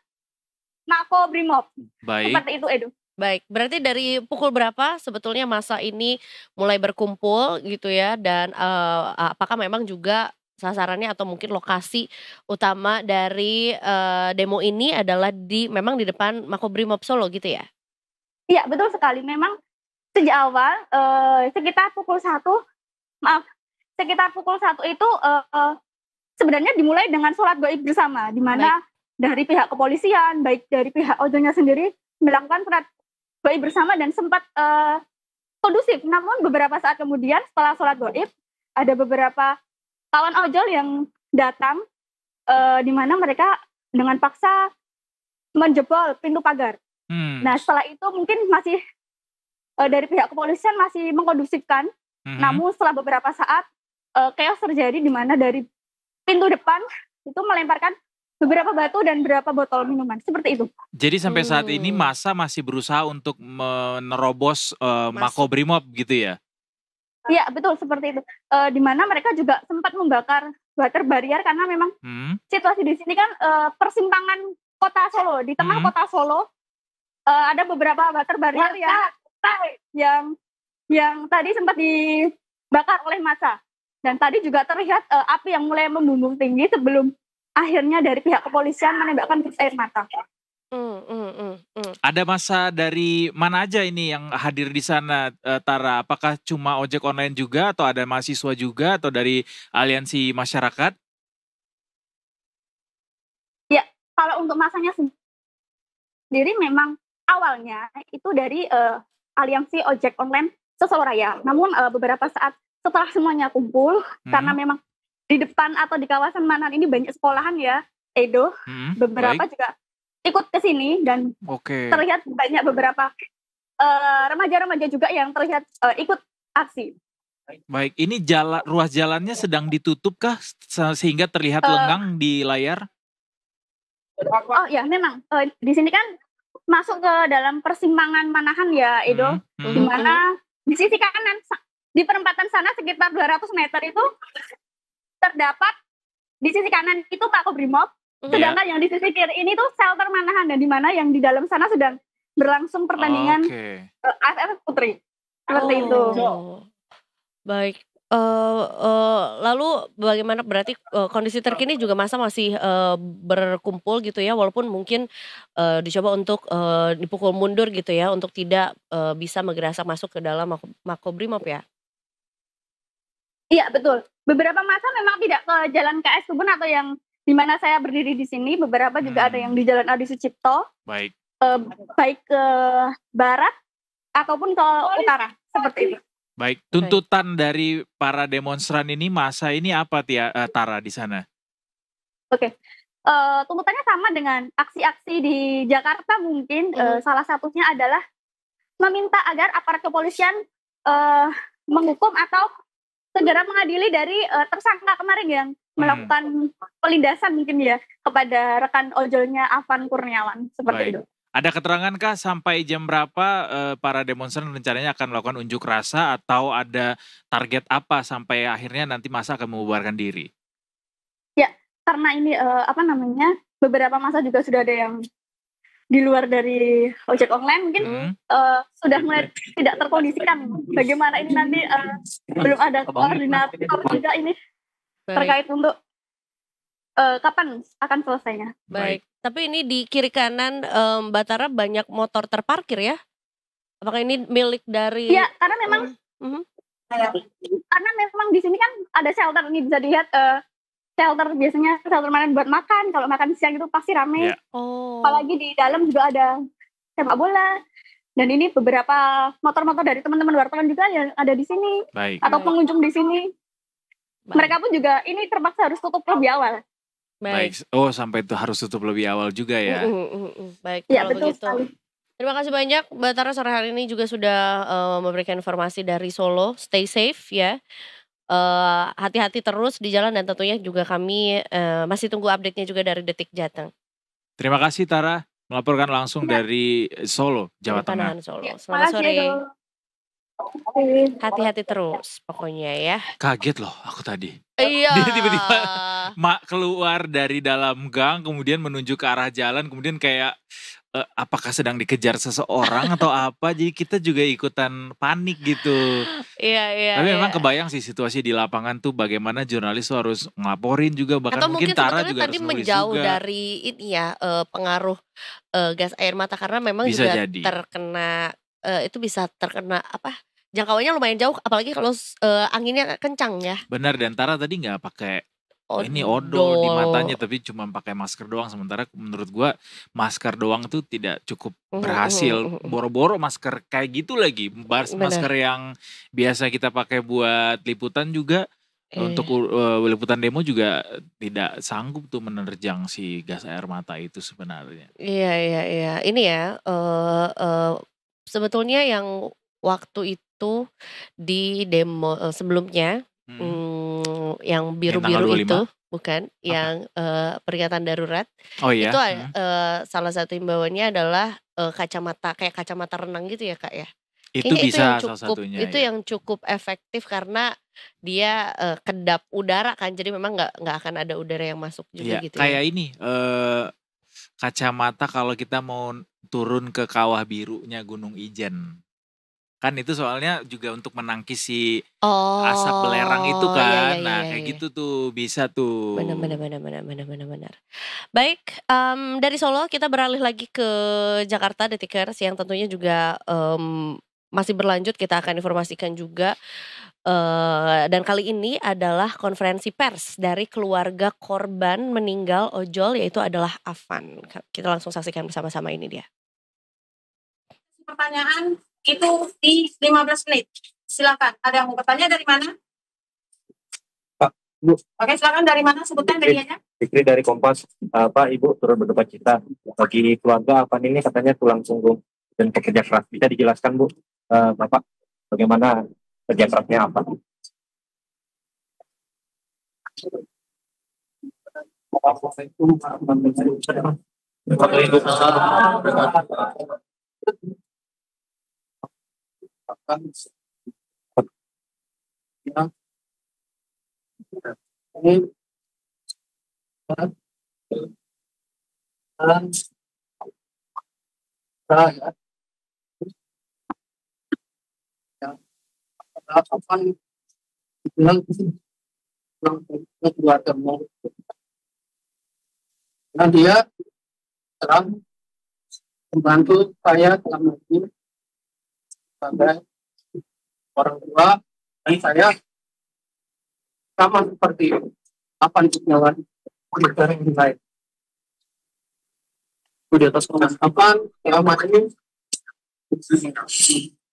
Mako Brimob. Baik. Seperti itu, Edo. Baik, berarti dari pukul berapa sebetulnya masa ini mulai berkumpul gitu ya, dan apakah memang juga sasarannya atau mungkin lokasi utama dari demo ini adalah memang di depan Makobrimob Solo gitu ya? Iya, betul sekali. Memang sejak awal sekitar pukul 1 itu sebenarnya dimulai dengan sholat gaib bersama, di mana dari pihak kepolisian, baik dari pihak ojolnya sendiri melakukan sholat gaib bersama dan sempat kondusif. Namun beberapa saat kemudian setelah sholat gaib, ada beberapa kawan ojol yang datang, di mana mereka dengan paksa menjebol pintu pagar. Nah, setelah itu mungkin masih dari pihak kepolisian masih mengkondusifkan. Namun setelah beberapa saat chaos terjadi, di mana dari pintu depan itu melemparkan beberapa batu dan beberapa botol minuman, seperti itu. Jadi sampai saat ini massa masih berusaha untuk menerobos Makobrimob gitu ya? Iya, betul seperti itu. Di mana mereka juga sempat membakar water barrier karena memang situasi di sini kan persimpangan kota Solo, di tengah kota Solo ada beberapa water barrier yang tadi sempat dibakar oleh massa. Dan tadi juga terlihat api yang mulai membumbung tinggi sebelum akhirnya dari pihak kepolisian menembakkan gas air mata. Ada massa dari mana aja ini yang hadir di sana, Tara? Apakah cuma ojek online juga atau ada mahasiswa juga atau dari aliansi masyarakat? Ya, kalau untuk massanya sendiri memang awalnya itu dari aliansi ojek online se-Solo Raya. Namun beberapa saat setelah semuanya kumpul, karena memang di depan atau di kawasan Manahan ini banyak sekolahan ya, Edo. Beberapa juga ikut ke sini dan terlihat banyak beberapa remaja-remaja juga yang terlihat ikut aksi. Baik, ini ruas jalannya sedang ditutup kah sehingga terlihat lengang di layar? Oh ya, memang di sini kan masuk ke dalam persimpangan Manahan ya, Edo, di mana di sisi kanan di perempatan sana sekitar 200 meter itu terdapat di sisi kanan itu Makobrimob, sedangkan yang di sisi kiri ini tuh shelter Manahan, dan di mana yang di dalam sana sedang berlangsung pertandingan AFF Putri. Seperti itu. Baik. Lalu bagaimana berarti kondisi terkini juga masa masih berkumpul gitu ya, walaupun mungkin dicoba untuk dipukul mundur gitu ya, untuk tidak bisa menggerasa masuk ke dalam Makobrimob ya? Iya betul. Beberapa masa memang tidak ke Jalan KS Tubun atau yang di mana saya berdiri di sini. Beberapa juga ada yang di Jalan Adi Sucipto. Baik. Baik ke barat ataupun ke utara seperti itu. Baik, tuntutan dari para demonstran ini, masa ini apa Tara di sana? Oke, tuntutannya sama dengan aksi-aksi di Jakarta mungkin. Salah satunya adalah meminta agar aparat kepolisian menghukum atau segera mengadili dari tersangka kemarin yang melakukan pelindasan mungkin ya kepada rekan ojolnya Afan Kurniawan seperti itu. Ada keterangankah sampai jam berapa para demonstran rencananya akan melakukan unjuk rasa, atau ada target apa sampai akhirnya nanti masa akan membubarkan diri? Ya, karena ini beberapa masa juga sudah ada yang di luar dari ojek online mungkin sudah mulai tidak terkondisikan. Bagaimana ini nanti belum ada koordinator juga ini terkait untuk kapan akan selesainya. Baik. Tapi ini di kiri kanan Mbak Tara banyak motor terparkir ya? Apakah ini milik dari? Iya, karena memang karena memang di sini kan ada shelter, ini bisa dilihat shelter, biasanya shelter mana buat makan. Kalau makan siang itu pasti rame. Yeah. Apalagi di dalam juga ada sepak bola. Dan ini beberapa motor-motor dari teman-teman wartawan juga yang ada di sini. Baik. Atau pengunjung di sini. Mereka pun juga ini terpaksa harus tutup lebih awal. Baik. Oh, sampai itu harus tutup lebih awal juga ya. Baik, ya, kalau betul begitu. sekali. Terima kasih banyak Mbak Tara, sore hari ini juga sudah memberikan informasi dari Solo. Stay safe ya. Hati-hati terus di jalan, dan tentunya juga kami masih tunggu update-nya juga dari Detik Jateng. Terima kasih Tara, melaporkan langsung dari Solo, Jawa Tengah. Solo. Selamat sore. Hati-hati terus pokoknya ya. Kaget loh aku tadi. Iya. Dia tiba-tiba keluar dari dalam gang, kemudian menuju ke arah jalan, kemudian kayak apakah sedang dikejar seseorang atau apa. Jadi kita juga ikutan panik gitu. Iya. Tapi memang kebayang sih situasi di lapangan tuh, bagaimana jurnalis tuh harus ngelaporin juga, bahkan atau mungkin Tara juga tadi harus nulis menjauh juga. dari ini ya, pengaruh gas air mata, karena memang Bisa juga jadi. terkena itu bisa terkena jangkauannya lumayan jauh, apalagi kalau anginnya kencang ya. Benar, dan Tara tadi nggak pakai odol di matanya, tapi cuma pakai masker doang. Sementara menurut gua masker doang tuh tidak cukup berhasil. Boro-boro masker kayak gitu lagi, masker yang biasa kita pakai buat liputan juga. Untuk liputan demo juga tidak sanggup tuh menerjang si gas air mata itu sebenarnya. Iya. Ini ya, sebetulnya yang waktu itu di demo sebelumnya, yang biru-biru itu, bukan, yang peringatan darurat. Oh iya? Itu salah satu himbauannya adalah kacamata, kayak kacamata renang gitu ya Kak ya. Itu Kayaknya bisa salah satunya. Itu yang cukup efektif karena dia kedap udara kan, jadi memang nggak akan ada udara yang masuk juga gitu Kayak ya. ini kacamata kalau kita mau turun ke kawah birunya Gunung Ijen. Kan itu soalnya juga untuk menangkis si asap belerang itu kan. Kayak gitu tuh, bisa tuh. Benar. Baik, dari Solo kita beralih lagi ke Jakarta, Detikers, yang tentunya juga masih berlanjut, kita akan informasikan juga. Dan kali ini adalah konferensi pers dari keluarga korban meninggal ojol, yaitu adalah Afan. Kita langsung saksikan bersama-sama, ini dia. Pertanyaan itu di 15 menit. Silakan. Ada yang mau bertanya dari mana? Pak, Bu. Oke, silakan, dari mana? Sebutkan medianya. Fikri dari Kompas. Pak, Ibu turut berduka cita. Bagi keluarga Afan ini katanya tulang punggung dan pekerja keras. Bisa dijelaskan, Bu, Bapak, bagaimana kerja kerasnya apa? Assalamualaikum warahmatullahi wabarakatuh. Waalaikumsalam. Ini saya kapan bilang keluarga mau, dan dia telah membantu saya selama ini sebagai orang tua, dan saya sama seperti apa nyawa negara yang lain. Di atas pengasapan selama ini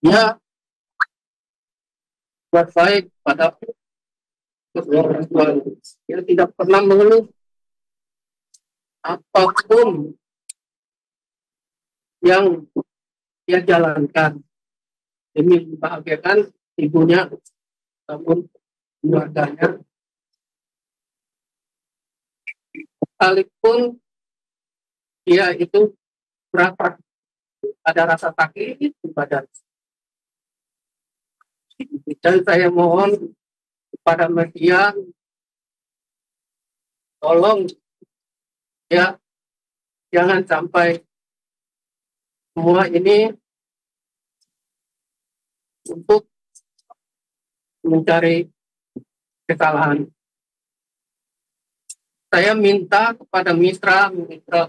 dia buat baik pada kedua orang tua. Dia tidak pernah mengeluh apapun yang dia jalankan demi membahagiakan ibunya ataupun keluarganya. Sekalipun dia itu berapa ada rasa sakit di badan. Dan saya mohon kepada media, tolong ya, jangan sampai semua ini untuk mencari kesalahan. Saya minta kepada mitra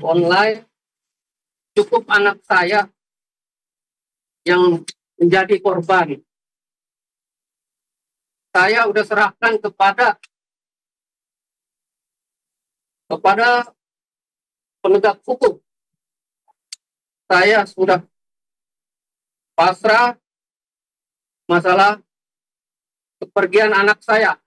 online, cukup anak saya yang menjadi korban. Saya udah serahkan kepada penegak hukum. Saya sudah pasrah masalah kepergian anak saya.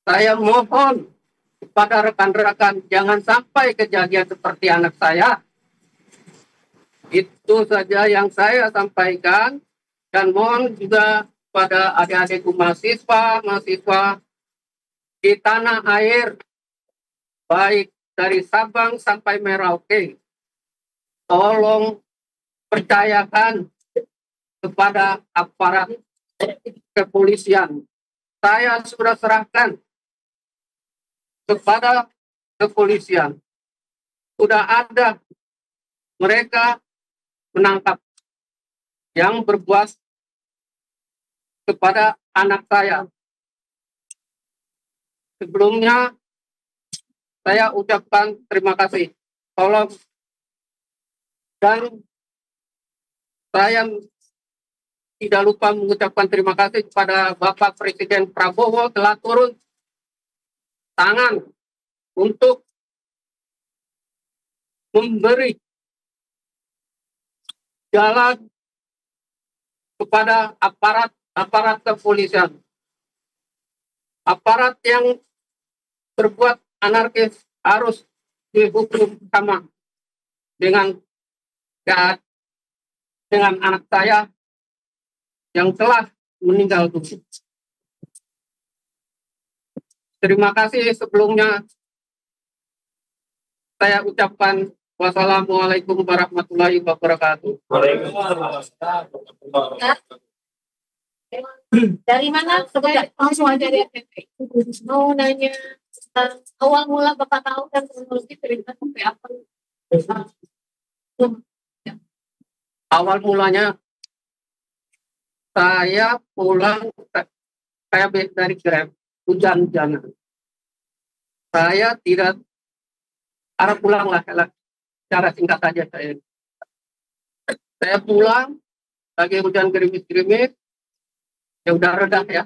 Saya mohon kepada rekan-rekan jangan sampai kejadian seperti anak saya. Itu saja yang saya sampaikan, dan mohon juga pada adik-adikku mahasiswa di tanah air, baik dari Sabang sampai Merauke, tolong percayakan kepada aparat kepolisian. Saya sudah serahkan kepada kepolisian. Sudah ada mereka menangkap yang berbuat kepada anak saya. Sebelumnya saya ucapkan terima kasih. Tolong, dan saya tidak lupa mengucapkan terima kasih kepada Bapak Presiden Prabowo telah turun tangan untuk memberi jalan kepada aparat kepolisian. Aparat yang berbuat anarkis harus dihukum sama dengan anak saya yang telah meninggal dunia. Terima kasih sebelumnya. Saya ucapkan wassalamualaikum warahmatullahi wabarakatuh. Dari mana? Langsung aja dari FPP. Mau nanya awal mula Bapak tahu dan kronologi cerita sampai apa? Awal mulanya saya pulang, saya dari Grab, hujan-hujanan. Saya tidak arah pulang lah, cara singkat saja saya pulang lagi hujan gerimis-gerimis, ya udah reda ya.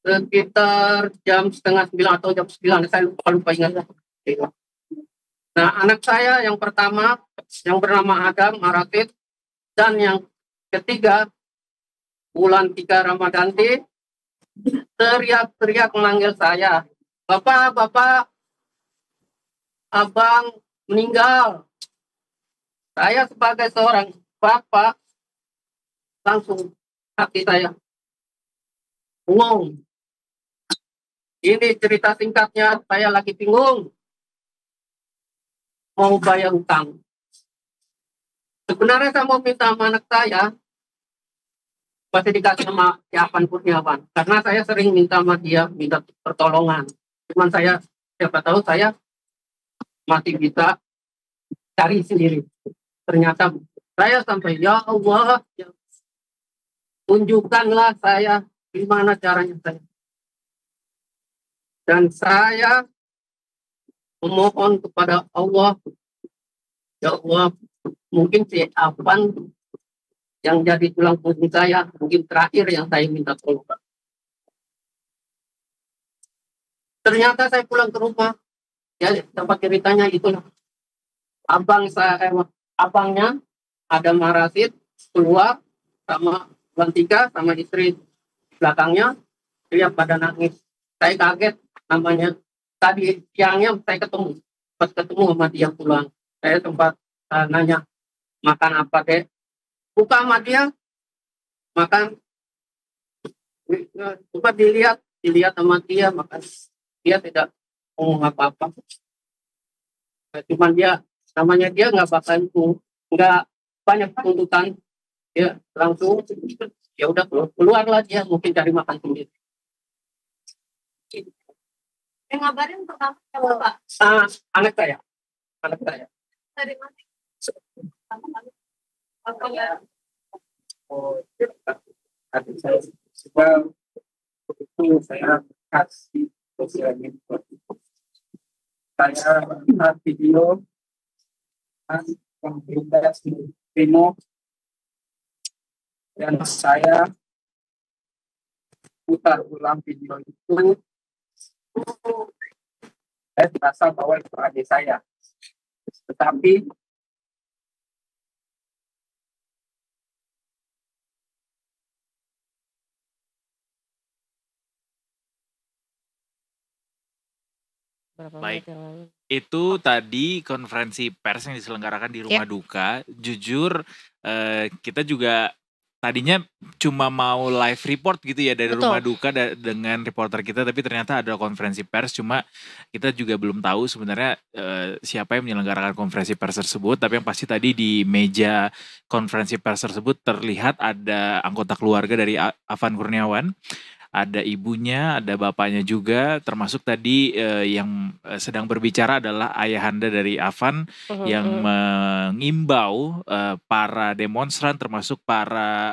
Sekitar jam 8:30 atau jam 9, saya lupa ingat. Nah, anak saya yang pertama yang bernama Adam Aratit, dan yang ketiga Bulan 3 Ramadanti, teriak-teriak memanggil saya, Bapak, abang meninggal. Saya sebagai seorang bapak, langsung hati saya bengong. Ini cerita singkatnya, saya lagi bingung mau bayar utang. Sebenarnya saya mau minta sama anak saya, pasti dikasih sama Afan Kurniawan. Karena saya sering minta sama dia, minta pertolongan. Cuman saya, siapa tahu saya masih bisa cari sendiri. Ternyata saya sampai, ya Allah, ya, tunjukkanlah saya gimana caranya saya. Dan saya memohon kepada Allah, ya Allah, mungkin si Afan yang jadi tulang punggung saya, mungkin terakhir yang saya minta tolong. Ternyata saya pulang ke rumah, ya tempat ceritanya itulah. Abangnya ada Marasid keluar sama bulan 3 sama istri belakangnya, dia pada nangis. Saya kaget, namanya tadi siangnya saya ketemu, pas ketemu sama dia pulang, saya sempat nanya makan apa deh, buka sama dia makan, coba dilihat sama dia makan, dia tidak ngomong apa-apa, cuman dia namanya dia nggak banyak tuntutan, dia langsung ya udah keluarlah dia mungkin cari makan sendiri. Yang ngabarin pertama siapa Pak? Anak saya. Dari mana? Adik saya juga itu saya kasih sosial media. Saya lihat video yang beredar di Primo dan saya putar ulang video itu. Saya merasa bahwa itu adik saya, tetapi baik, itu tadi konferensi pers yang diselenggarakan di rumah duka. Jujur kita juga tadinya cuma mau live report gitu ya dari rumah duka dengan reporter kita, tapi ternyata ada konferensi pers. Cuma kita juga belum tahu sebenarnya siapa yang menyelenggarakan konferensi pers tersebut. Tapi yang pasti tadi di meja konferensi pers tersebut terlihat ada anggota keluarga dari Afan Kurniawan. Ada ibunya, ada bapaknya juga, termasuk tadi yang sedang berbicara adalah ayahanda dari Afan yang mengimbau para demonstran termasuk para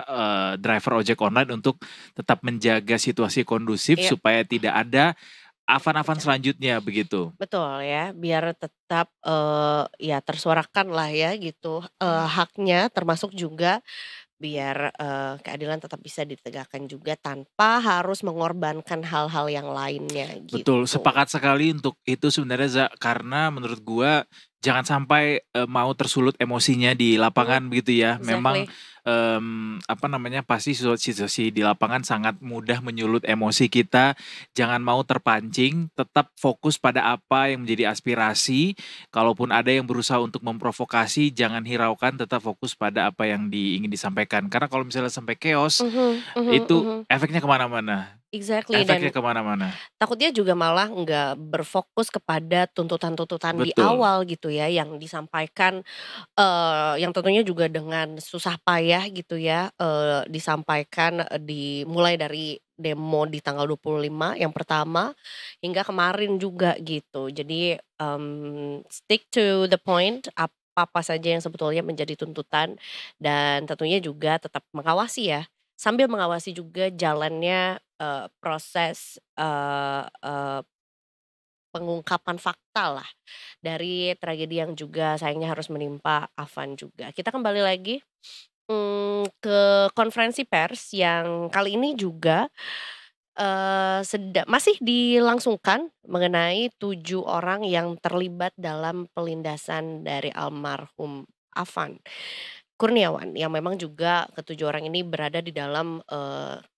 driver ojek online untuk tetap menjaga situasi kondusif supaya tidak ada Afan-Afan selanjutnya begitu. Betul ya, biar tetap ya tersuarakan lah ya gitu haknya, termasuk juga biar keadilan tetap bisa ditegakkan juga tanpa harus mengorbankan hal-hal yang lainnya gitu. Betul, sepakat sekali untuk itu sebenarnya Za, karena menurut gua jangan sampai mau tersulut emosinya di lapangan begitu ya. Memang pasti situasi di lapangan sangat mudah menyulut emosi kita. Jangan mau terpancing, tetap fokus pada apa yang menjadi aspirasi. Kalaupun ada yang berusaha untuk memprovokasi, jangan hiraukan, tetap fokus pada apa yang ingin disampaikan. Karena kalau misalnya sampai chaos, itu efeknya kemana-mana. Exactly, Efeknya dan kemana-mana. takutnya juga malah nggak berfokus kepada tuntutan-tuntutan di Betul. awal gitu ya, yang disampaikan yang tentunya juga dengan susah payah gitu ya, disampaikan dimulai dari demo di tanggal 25 yang pertama hingga kemarin juga gitu. Jadi stick to the point, apa saja yang sebetulnya menjadi tuntutan, dan tentunya juga tetap mengawasi ya, sambil mengawasi juga jalannya proses pengungkapan fakta lah dari tragedi yang juga sayangnya harus menimpa Afan juga. Kita kembali lagi ke konferensi pers yang kali ini juga masih dilangsungkan mengenai 7 orang yang terlibat dalam pelindasan dari almarhum Afan Kurniawan, yang memang juga ke-7 orang ini berada di dalam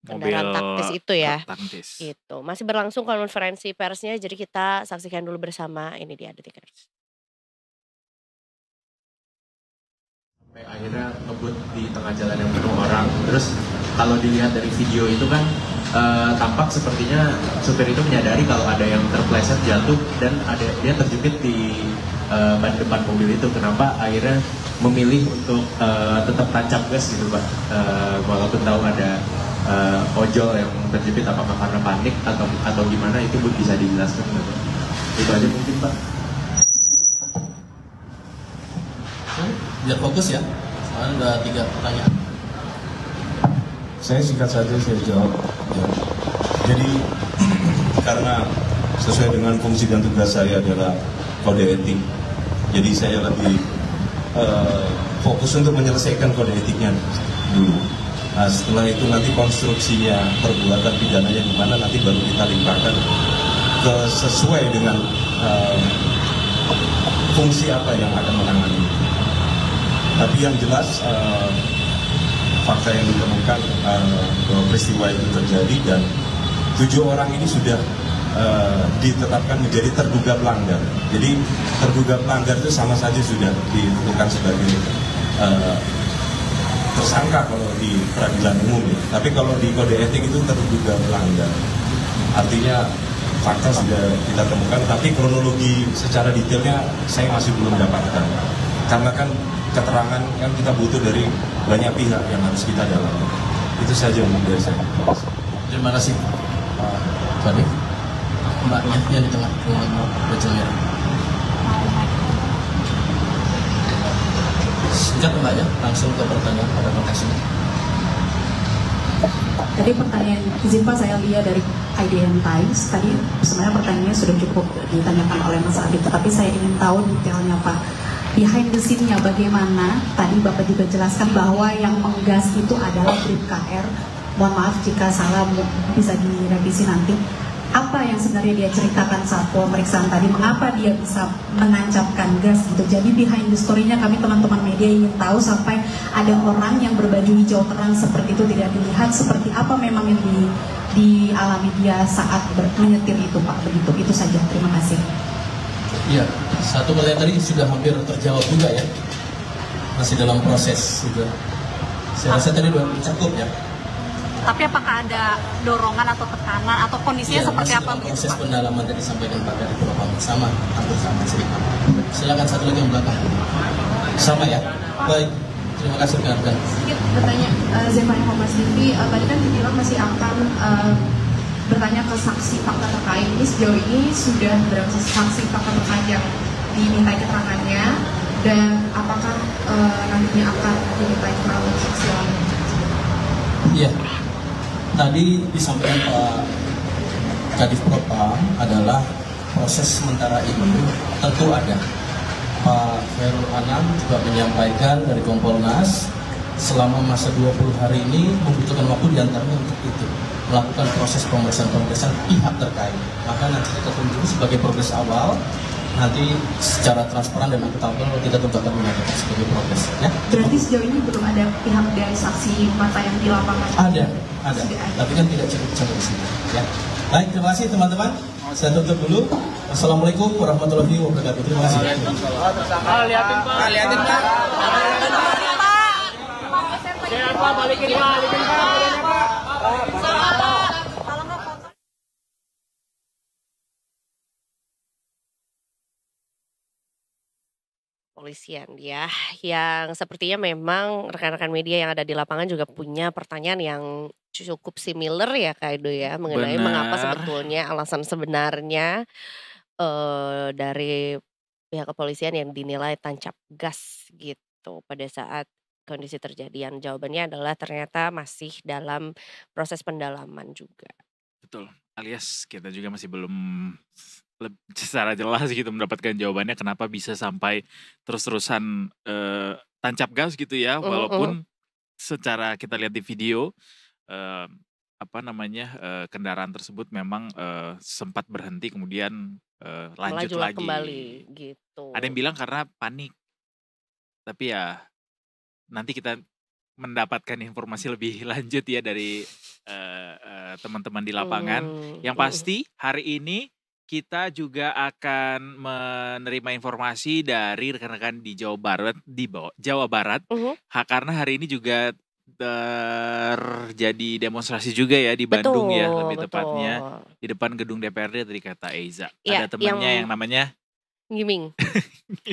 kendaraan taktis itu ya. Gitu. Masih berlangsung konferensi persnya, jadi kita saksikan dulu bersama. Ini dia Detikers. Sampai akhirnya ngebut di tengah jalan yang penuh orang. Terus kalau dilihat dari video itu kan tampak sepertinya supir itu menyadari kalau ada yang terpleset jatuh dan dia terjepit di ban depan mobil itu. Kenapa akhirnya memilih untuk tetap tancap gas gitu Pak, walaupun tahu ada ojol yang terjepit, apakah karena panik atau gimana, itu bisa dijelaskan nggak Pak? Itu aja mungkin Pak. Biar fokus ya, soalnya udah 3 pertanyaan. Saya singkat saja saya jawab. Ya. Jadi karena sesuai dengan fungsi dan tugas saya adalah kode etik, jadi saya lebih fokus untuk menyelesaikan kode etiknya dulu. Nah, setelah itu nanti konstruksinya, perbuatan pidananya gimana, nanti baru kita limpahkan ke sesuai dengan fungsi apa yang akan menangani. Tapi yang jelas fakta yang ditemukan bahwa peristiwa itu terjadi dan 7 orang ini sudah ditetapkan menjadi terduga pelanggar. Jadi terduga pelanggar itu sama saja sudah ditentukan sebagai tersangka kalau di peradilan umum ya. Tapi kalau di kode etik itu terduga pelanggar. Artinya fakta sudah kita temukan, tapi kronologi secara detailnya saya masih belum dapatkan. Karena kan keterangan kan kita butuh dari banyak pihak yang harus kita dalami. Itu saja dari saya. Terima kasih Pak Fadli. Mbaknya yang di tengah mau baju merah. Singkat Mbak ya, langsung ke pertanyaan pada konteks ini. Tadi pertanyaan, izin Pak, saya lihat dari IDN Times. Tadi sebenarnya pertanyaannya sudah cukup ditanyakan oleh Mas Adit, tetapi saya ingin tahu detailnya Pak. Behind the scene-nya bagaimana? Tadi Bapak juga jelaskan bahwa yang menggas itu adalah Bribka R. Mohon maaf jika salah, bisa direvisi nanti. Apa yang sebenarnya dia ceritakan saat pemeriksaan tadi? Mengapa dia bisa menancapkan gas gitu? Jadi behind the story-nya kami teman-teman media ingin tahu, sampai ada orang yang berbaju hijau terang seperti itu tidak dilihat, seperti apa memang yang dialami dia saat menyetir itu Pak, begitu. Itu saja, terima kasih. Iya, satu pertanyaan tadi sudah hampir terjawab juga ya. Masih dalam proses gitu. Saya rasa tadi sudah cukup ya. Tapi apakah ada dorongan atau tekanan atau kondisinya Ya, seperti apa begitu proses Pak? pendalaman tadi disampaikan Pak dari Propam sama, hampir sama sih. Silakan satu lagi yang belakang. Sama ya. Baik, terima kasih rekan-rekan. Sedikit bertanya, Zevanya Kompas TV, tadi kan dibilang masih akan bertanya ke saksi fakta terkait. Ini sejauh ini sudah berapa saksi fakta terkait yang diminta keterangannya, dan apakah nantinya akan diminta keterangan saksi lain? Iya. Tadi disampaikan Pak Kadif Propam adalah proses sementara ini tentu ada. Pak Khairul Anam juga menyampaikan dari Kompolnas selama masa 20 hari ini membutuhkan waktu diantaranya untuk itu, melakukan proses pemeriksaan pihak terkait. Maka nanti kita tunggu sebagai progres awal, nanti secara transparan dan akuntabel kita tentu akan menyatakan sebagai progres. Ya. Berarti sejauh ini belum ada pihak dari saksi mata yang di lapangan? Ada. Tapi kan tidak cukup sampai di sini. Ya. Baik, terima kasih teman-teman. Saya tutup dulu. Wassalamualaikum warahmatullahi wabarakatuh. Terima kasih. Lihatin Pak. Lihatin Pak. Sehat Pak, balikin Pak. Polisian ya, yang sepertinya memang rekan-rekan media yang ada di lapangan juga punya pertanyaan yang cukup similar ya Kak Edo ya, mengenai mengapa sebetulnya alasan sebenarnya dari pihak kepolisian yang dinilai tancap gas gitu pada saat kondisi terjadian. Jawabannya adalah ternyata masih dalam proses pendalaman juga. Betul, alias kita juga masih belum secara jelas gitu mendapatkan jawabannya kenapa bisa sampai terus-terusan tancap gas gitu ya, walaupun secara kita lihat di video kendaraan tersebut memang sempat berhenti kemudian lanjut lagi kembali gitu. Ada yang bilang karena panik, tapi ya nanti kita mendapatkan informasi lebih lanjut ya dari teman-teman di lapangan. Yang pasti hari ini kita juga akan menerima informasi dari rekan-rekan di Jawa Barat, karena hari ini juga terjadi demonstrasi juga ya di Bandung ya, Betul, lebih tepatnya betul. di depan gedung DPRD tadi kata Eiza. Ya, Ada temannya yang namanya Giming,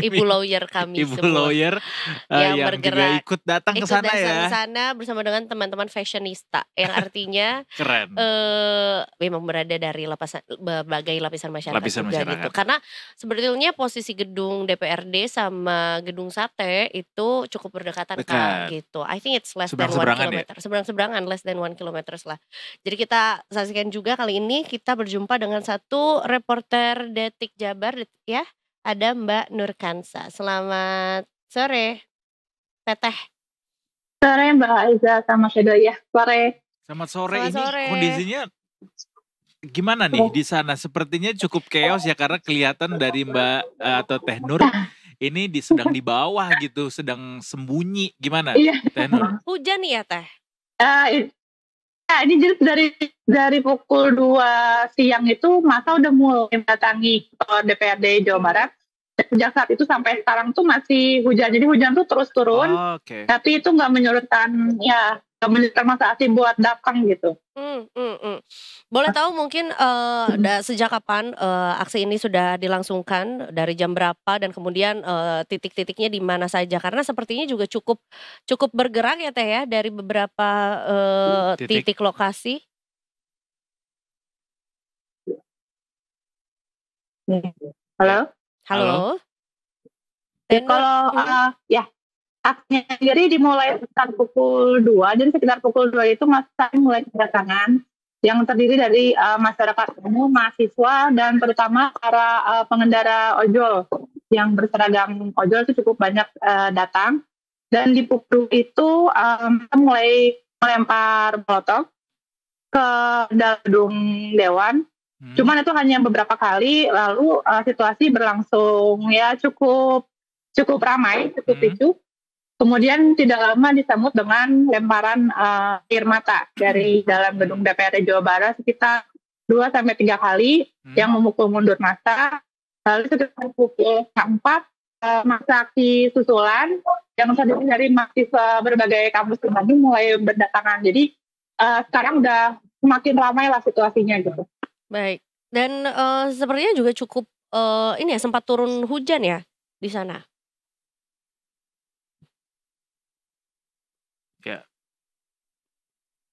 ibu lawyer kami Ibu semua. lawyer yang yang juga bergerak ikut datang ke sana ya. sana bersama dengan teman-teman fashionista yang artinya Keren. memang berada dari berbagai lapisan masyarakat Lapisan juga masyarakat. gitu. Karena sebetulnya posisi gedung DPRD sama gedung Sate itu cukup berdekatan Kak gitu. I think it's less than 1 Seberang-seberangan ya? kilometer. Seberang-seberangan, less than 1 kilometer lah. Jadi kita saksikan juga kali ini kita berjumpa dengan satu reporter Detik Jabar ya. Ada Mbak Nurkansa. Selamat sore, Teteh. Sore Mbak Aiza sama Sedoya. Sore. Selamat sore. Selamat Ini sore. kondisinya gimana nih di sana? Sepertinya cukup chaos ya karena kelihatan dari Mbak atau Teh Nur ini sedang di bawah gitu, sedang sembunyi. Gimana, Iya. Teh Nur? Hujan nih ya Teh? Ini jadi dari pukul 2 siang itu masa udah mulai mendatangi DPRD Jawa Barat. Sejak saat itu sampai sekarang tuh masih hujan. Jadi hujan tuh terus turun. Oke. Tapi itu nggak menyurutkan masa aksi buat datang gitu. Boleh tahu mungkin sejak kapan aksi ini sudah dilangsungkan, dari jam berapa dan kemudian titik-titiknya di mana saja? Karena sepertinya juga cukup bergerak ya Teh ya dari beberapa titik lokasi. Halo? Halo. Kalau aksinya sendiri dimulai sekitar pukul 2, jadi sekitar pukul 2 itu masa mulai kedatangan yang terdiri dari masyarakat umum, mahasiswa, dan terutama para pengendara ojol yang berseragam ojol itu cukup banyak datang. Dan di pukul itu mulai melempar molotov ke dalam gedung Dewan. Cuman itu hanya beberapa kali, lalu situasi berlangsung ya cukup ramai, cukup ricuh. Kemudian tidak lama disambut dengan lemparan air mata dari dalam gedung DPRD Jawa Barat sekitar 2-3 kali yang memukul mundur massa. Lalu sekitar pukul 4 masa aksi susulan yang terdiri dari mahasiswa berbagai kampus di Bandung mulai berdatangan. Jadi sekarang udah semakin ramai lah situasinya gitu. Baik. Dan sepertinya juga cukup ini ya sempat turun hujan ya di sana. Ya.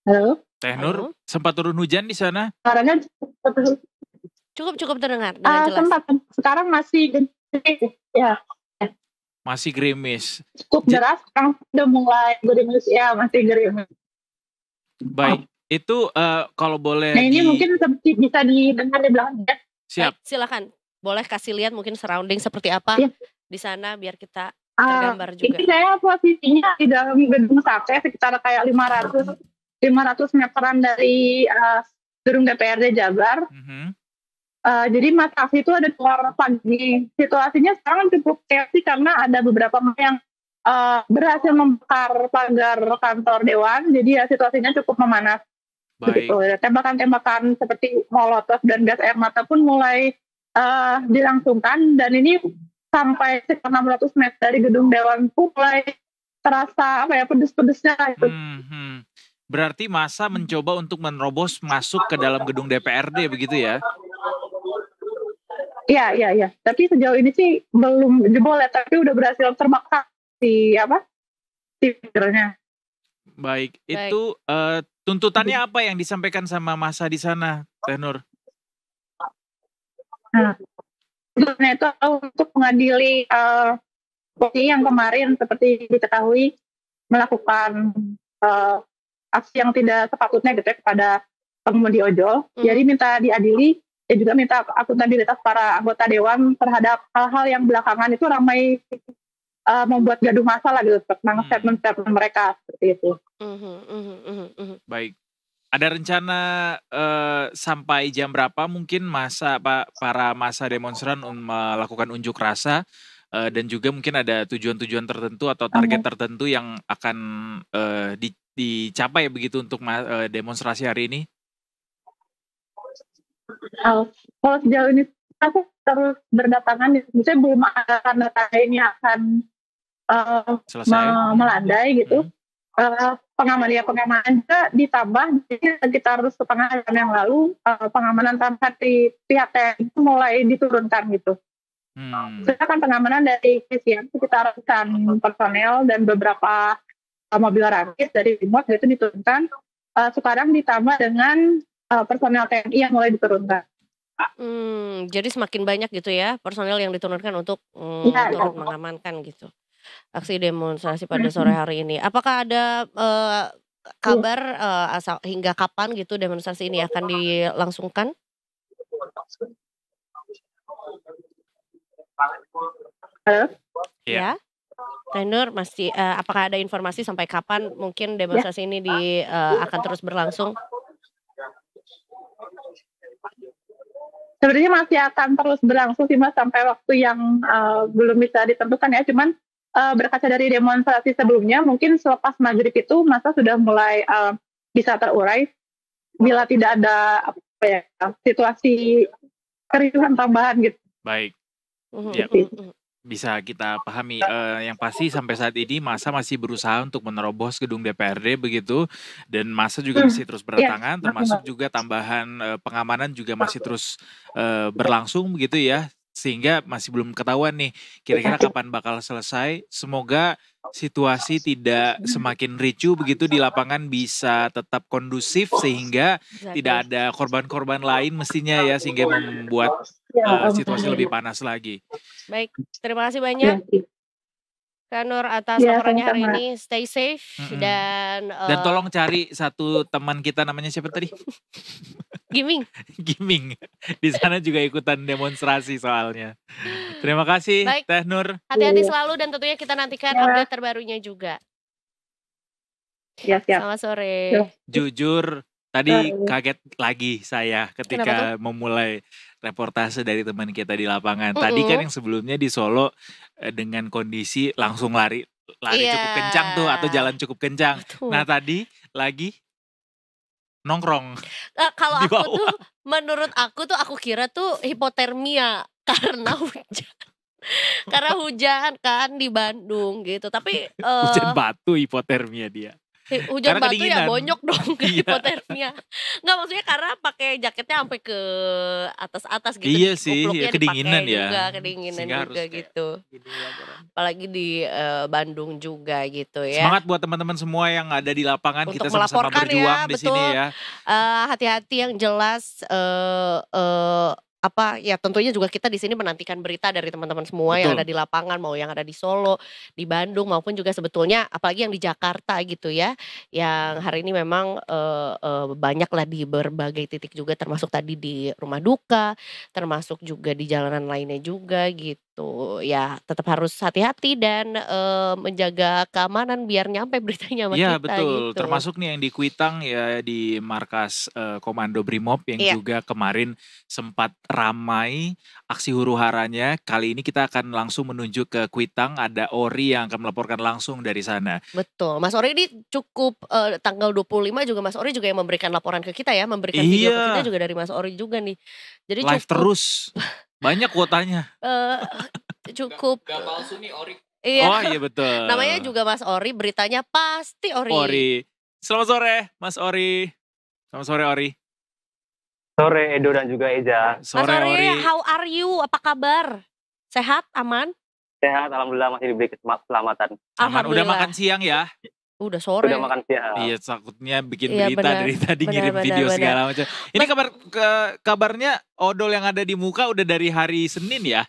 Halo. Teh Nur, sempat turun hujan di sana? Suaranya cukup terdengar dengan jelas. Sempat. Sekarang masih ya. Masih gerimis. Cukup deras, sekarang udah mulai gerimis ya, masih gerimis. Baik, itu kalau boleh. Nah ini mungkin bisa didengar di belakangnya. Siap. Baik, silakan. Boleh kasih lihat mungkin surrounding seperti apa di sana biar kita tergambar juga. Ini saya posisinya di dalam gedung Sate sekitar kayak 500 meteran dari gedung DPRD Jabar. Jadi Mas Afi itu ada keluar pagi. Situasinya sekarang cukup chaos karena ada beberapa yang berhasil membakar pagar kantor Dewan. Jadi ya situasinya cukup memanas. Begitu. Tembakan-tembakan seperti molotov dan gas air mata pun mulai dilangsungkan. Dan ini sampai sekitar 600 meter dari gedung Dewan pun mulai terasa pedes-pedesnya gitu. Berarti massa mencoba untuk menerobos masuk ke dalam gedung DPRD begitu ya? Iya. Tapi sejauh ini sih belum jebol ya, tapi udah berhasil terbakar di pinggirnya. Baik, itu tuntutannya apa yang disampaikan sama massa di sana, Teh Nur? Tuntutannya itu untuk mengadili polisi yang kemarin seperti diketahui melakukan aksi yang tidak sepatutnya gitu ya kepada pengemudi ojol. Jadi minta diadili. Dan juga minta akuntabilitas para anggota Dewan terhadap hal-hal yang belakangan itu ramai membuat gaduh masalah gitu tentang statement-statement mereka seperti itu. Baik. Ada rencana sampai jam berapa mungkin para massa demonstran melakukan unjuk rasa dan juga mungkin ada tujuan-tujuan tertentu atau target tertentu yang akan dicapai begitu untuk demonstrasi hari ini? Kalau sejauh ini aku terus berdatangan, misalnya belum ada tanda-tanda ini akan melandai gitu. pengamanan juga ditambah. Jadi sekitar setengah jam yang lalu pengamanan tambahan di pihak TNI itu mulai diturunkan gitu. Sedangkan pengamanan dari kepolisian sekitar personel dan beberapa mobil rakit dari Brimob itu diturunkan. Sekarang ditambah dengan personel TNI yang mulai diturunkan. Jadi semakin banyak gitu ya personel yang diturunkan untuk turut mengamankan gitu aksi demonstrasi pada sore hari ini. Apakah ada kabar hingga kapan gitu demonstrasi ini akan dilangsungkan? Halo? Ya. Tenur masih apakah ada informasi sampai kapan mungkin demonstrasi ini akan terus berlangsung? Sebenarnya masih akan terus berlangsung sih Mas sampai waktu yang belum bisa ditentukan ya. Cuman berkaca dari demonstrasi sebelumnya, mungkin selepas maghrib itu masa sudah mulai bisa terurai bila tidak ada situasi kericuhan tambahan gitu. Baik. Ya, bisa kita pahami. Yang pasti sampai saat ini massa masih berusaha untuk menerobos gedung DPRD begitu, dan massa juga masih terus berdatangan, termasuk juga tambahan pengamanan juga masih terus berlangsung begitu ya, sehingga masih belum ketahuan nih kira-kira kapan bakal selesai. Semoga situasi tidak semakin ricuh begitu di lapangan, bisa tetap kondusif sehingga tidak ada korban-korban lain mestinya ya, sehingga membuat situasi lebih panas lagi. Baik, terima kasih banyak Kak Nur atas laporannya hari ini. Stay safe dan tolong cari satu teman kita, namanya siapa tadi? Giming. Giming. Di sana juga ikutan demonstrasi soalnya. Terima kasih Teh Nur. Hati-hati selalu dan tentunya kita nantikan update terbarunya juga. Siap. Selamat sore. Jujur tadi kaget lagi saya ketika memulai reportase dari teman kita di lapangan. Tadi kan yang sebelumnya di Solo dengan kondisi langsung lari cukup kencang tuh, atau jalan cukup kencang. Nah tadi lagi nongkrong. Kalau aku tuh, menurut aku tuh aku kira tuh hipotermia karena hujan. Karena hujan kan di Bandung gitu. Tapi hujan batu hipotermia dia. Hujan batu ya bonyok dong, hipotermia. Enggak, maksudnya karena pakai jaketnya sampai ke atas gitu. Iya sih, ya, kedinginan ya. Juga, kedinginan juga gitu. Apalagi di Bandung juga gitu ya. Semangat buat teman-teman semua yang ada di lapangan, untuk kita sama-sama berjuang di sini ya. Hati-hati yang jelas ya tentunya juga kita di sini menantikan berita dari teman-teman semua yang ada di lapangan, mau yang ada di Solo, di Bandung maupun juga sebetulnya apalagi yang di Jakarta gitu ya, yang hari ini memang banyak lah di berbagai titik juga, termasuk tadi di rumah duka, termasuk juga di jalanan lainnya juga gitu ya. Tetap harus hati-hati dan menjaga keamanan biar nyampe beritanya sama kita betul. gitu. Termasuk nih yang di Kuitang ya, di markas Komando Brimob yang juga kemarin sempat ramai aksi huru-haranya. Kali ini kita akan langsung menuju ke Kuitang, ada Ori yang akan melaporkan langsung dari sana. Betul, Mas Ori ini cukup tanggal 25 juga Mas Ori juga yang memberikan laporan ke kita ya, memberikan video ke kita juga dari Mas Ori juga nih. Jadi live terus, banyak kuotanya. Cukup. Gak palsu nih Ori. Iya. Oh iya betul. Namanya juga Mas Ori, beritanya pasti Ori. Ori. Selamat sore Mas Ori. Selamat sore Ori. Sore Edo dan juga Eja. Mas Ori, how are you? Apa kabar? Sehat? Aman? Sehat, alhamdulillah masih diberi keselamatan. Aman. Udah makan siang ya? Udah sore. Udah makan siang. Iya, takutnya bikin berita dari tadi ngirim video segala macam. Ini kabarnya odol yang ada di muka udah dari hari Senin ya?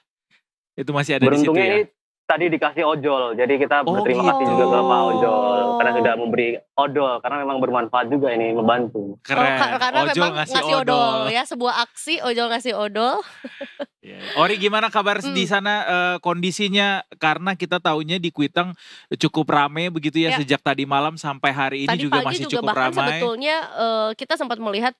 Itu masih ada di situ ya? Tadi dikasih ojol, jadi kita berterima kasih juga ke Pak Ojol karena sudah memberi odol, karena memang bermanfaat juga ini, membantu. Keren. Karena Ojol memang ngasih odol ya, sebuah aksi ojol ngasih odol. Ori, gimana kabar di sana kondisinya? Karena kita taunya di Kuitang cukup ramai begitu ya, sejak tadi malam sampai hari ini tadi juga pagi masih juga cukup bahkan ramai. Sebetulnya kita sempat melihat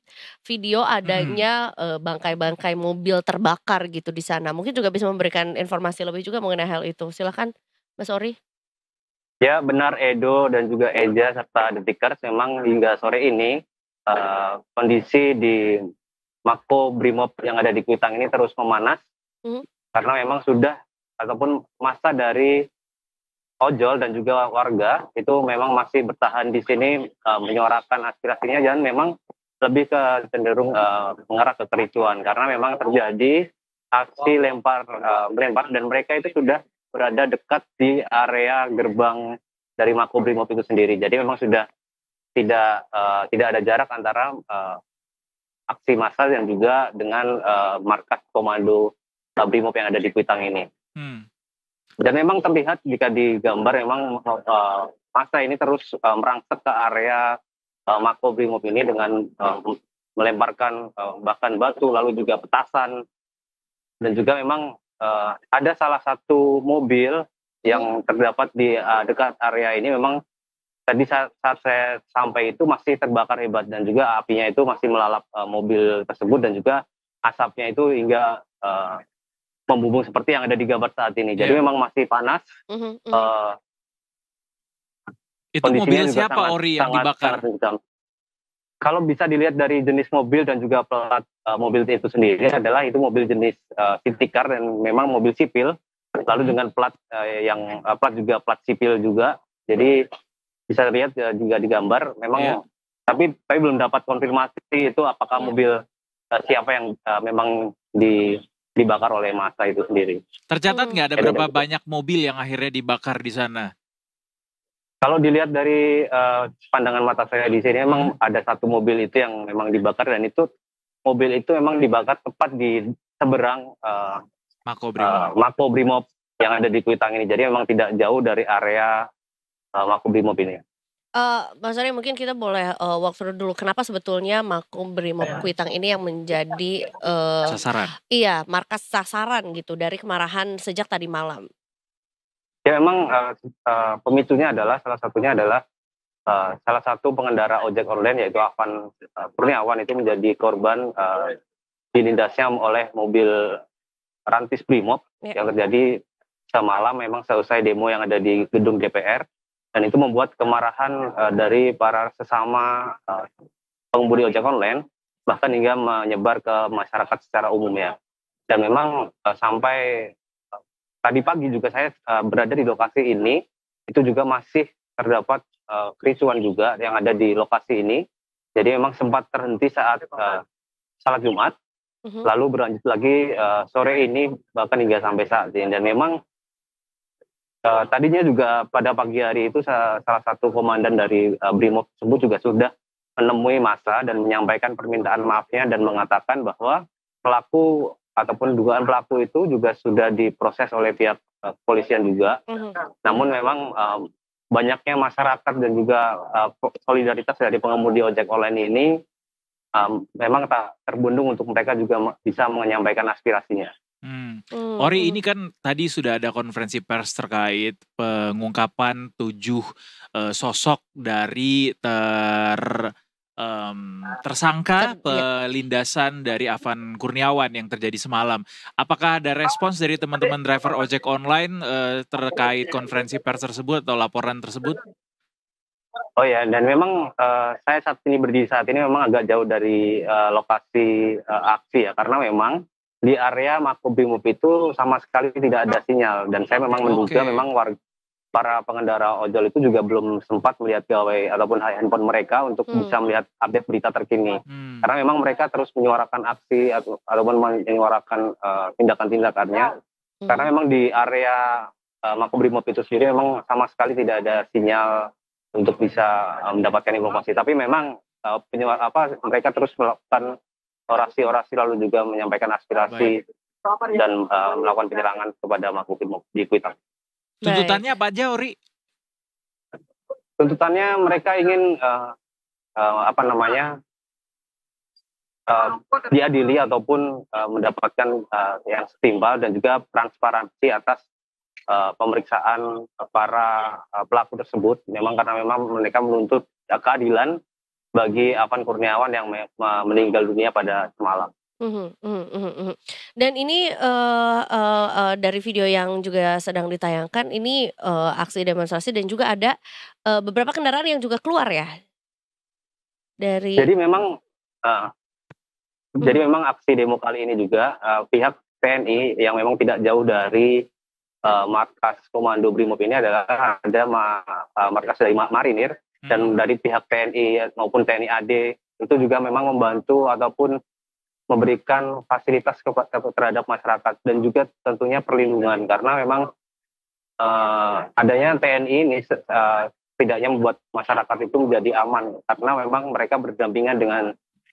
video adanya bangkai-bangkai mobil terbakar gitu di sana. Mungkin juga bisa memberikan informasi lebih juga mengenai hal itu. Silakan Mas Ori. Ya benar Edo dan juga Eja serta Detikers, memang hingga sore ini kondisi di Mako Brimob yang ada di Kuitang ini terus memanas karena memang sudah ataupun masa dari ojol dan juga warga itu memang masih bertahan di sini menyuarakan aspirasinya dan memang lebih ke cenderung mengarah ke kericuan karena memang terjadi aksi melempar dan mereka itu sudah berada dekat di area gerbang dari Makobrimob itu sendiri. Jadi memang sudah tidak ada jarak antara aksi massa dan juga dengan markas komando Brimob yang ada di Kuitang ini. Dan memang terlihat jika digambar memang massa ini terus merangsek ke area Makobrimob ini dengan melemparkan bahkan batu lalu juga petasan dan juga memang ada salah satu mobil yang terdapat di dekat area ini memang tadi saat saya sampai itu masih terbakar hebat dan juga apinya itu masih melalap mobil tersebut dan juga asapnya itu hingga membumbung seperti yang ada di gambar saat ini. Jadi memang masih panas. Itu mobil siapa Ori yang dibakar? Kalau bisa dilihat dari jenis mobil dan juga plat mobil itu sendiri adalah itu mobil jenis city car dan memang mobil sipil. Lalu dengan plat juga plat sipil juga. Jadi bisa lihat juga di gambar memang tapi belum dapat konfirmasi itu apakah mobil siapa yang memang dibakar oleh massa itu sendiri. Tercatat nggak ada berapa banyak mobil yang akhirnya dibakar di sana? Kalau dilihat dari pandangan mata saya di sini memang ada satu mobil itu yang memang dibakar dan itu mobil itu memang dibakar tepat di seberang Makobrimob yang ada di Kuitang ini. Jadi memang tidak jauh dari area Makobrimob ini. Mas Ari mungkin kita boleh walk through dulu kenapa sebetulnya Makobrimob Kuitang ini yang menjadi sasaran. Iya, markas sasaran gitu dari kemarahan sejak tadi malam. Ya memang pemicunya adalah salah satunya adalah salah satu pengendara ojek online yaitu Afan Kurniawan itu menjadi korban dilindasnya oleh mobil rantis Brimob yang terjadi semalam memang seusai demo yang ada di gedung DPR. Dan itu membuat kemarahan dari para sesama pengemudi ojek online, bahkan hingga menyebar ke masyarakat secara umumnya. Dan memang sampai tadi pagi juga saya berada di lokasi ini, itu juga masih terdapat kericuan juga yang ada di lokasi ini. Jadi memang sempat terhenti saat salat Jumat, lalu berlanjut lagi sore ini bahkan hingga sampai saat ini. Dan memang tadinya juga pada pagi hari itu salah satu komandan dari Brimob tersebut juga sudah menemui massa dan menyampaikan permintaan maafnya dan mengatakan bahwa pelaku ataupun dugaan pelaku itu juga sudah diproses oleh pihak kepolisian juga. Namun memang banyaknya masyarakat dan juga solidaritas dari pengemudi ojek online ini memang tak terbendung untuk mereka juga bisa menyampaikan aspirasinya. Ori, ini kan tadi sudah ada konferensi pers terkait pengungkapan 7 sosok dari tersangka pelindasan dari Afan Kurniawan yang terjadi semalam. Apakah ada respons dari teman-teman driver ojek online terkait konferensi pers tersebut atau laporan tersebut? Oh ya, dan memang saya saat ini berdiri saat ini memang agak jauh dari lokasi aksi ya, karena memang di area Makobrimob itu sama sekali tidak ada sinyal dan saya memang menduga memang para pengendara ojol itu juga belum sempat melihat gawai ataupun handphone mereka untuk bisa melihat update berita terkini. Karena memang mereka terus menyuarakan aksi ataupun menyuarakan tindakan-tindakannya. Karena memang di area Makobrimob itu sendiri memang sama sekali tidak ada sinyal untuk bisa mendapatkan informasi. Tapi memang mereka terus melakukan orasi-orasi lalu juga menyampaikan aspirasi dan melakukan penyerangan kepada Makobrimob di Kuitang. Tuntutannya apa aja, Ori? Tuntutannya mereka ingin diadili ataupun mendapatkan yang setimpal dan juga transparansi atas pemeriksaan para pelaku tersebut. Memang karena memang mereka menuntut keadilan bagi Afan Kurniawan yang meninggal dunia pada semalam. Dan ini dari video yang juga sedang ditayangkan ini aksi demonstrasi dan juga ada beberapa kendaraan yang juga keluar ya dari. Jadi memang aksi demo kali ini juga pihak TNI yang memang tidak jauh dari markas komando Brimob ini adalah ada markas dari Marinir dan dari pihak TNI maupun TNI AD itu juga memang membantu ataupun memberikan fasilitas terhadap masyarakat dan juga tentunya perlindungan karena memang adanya TNI ini setidaknya membuat masyarakat itu menjadi aman karena memang mereka berdampingan dengan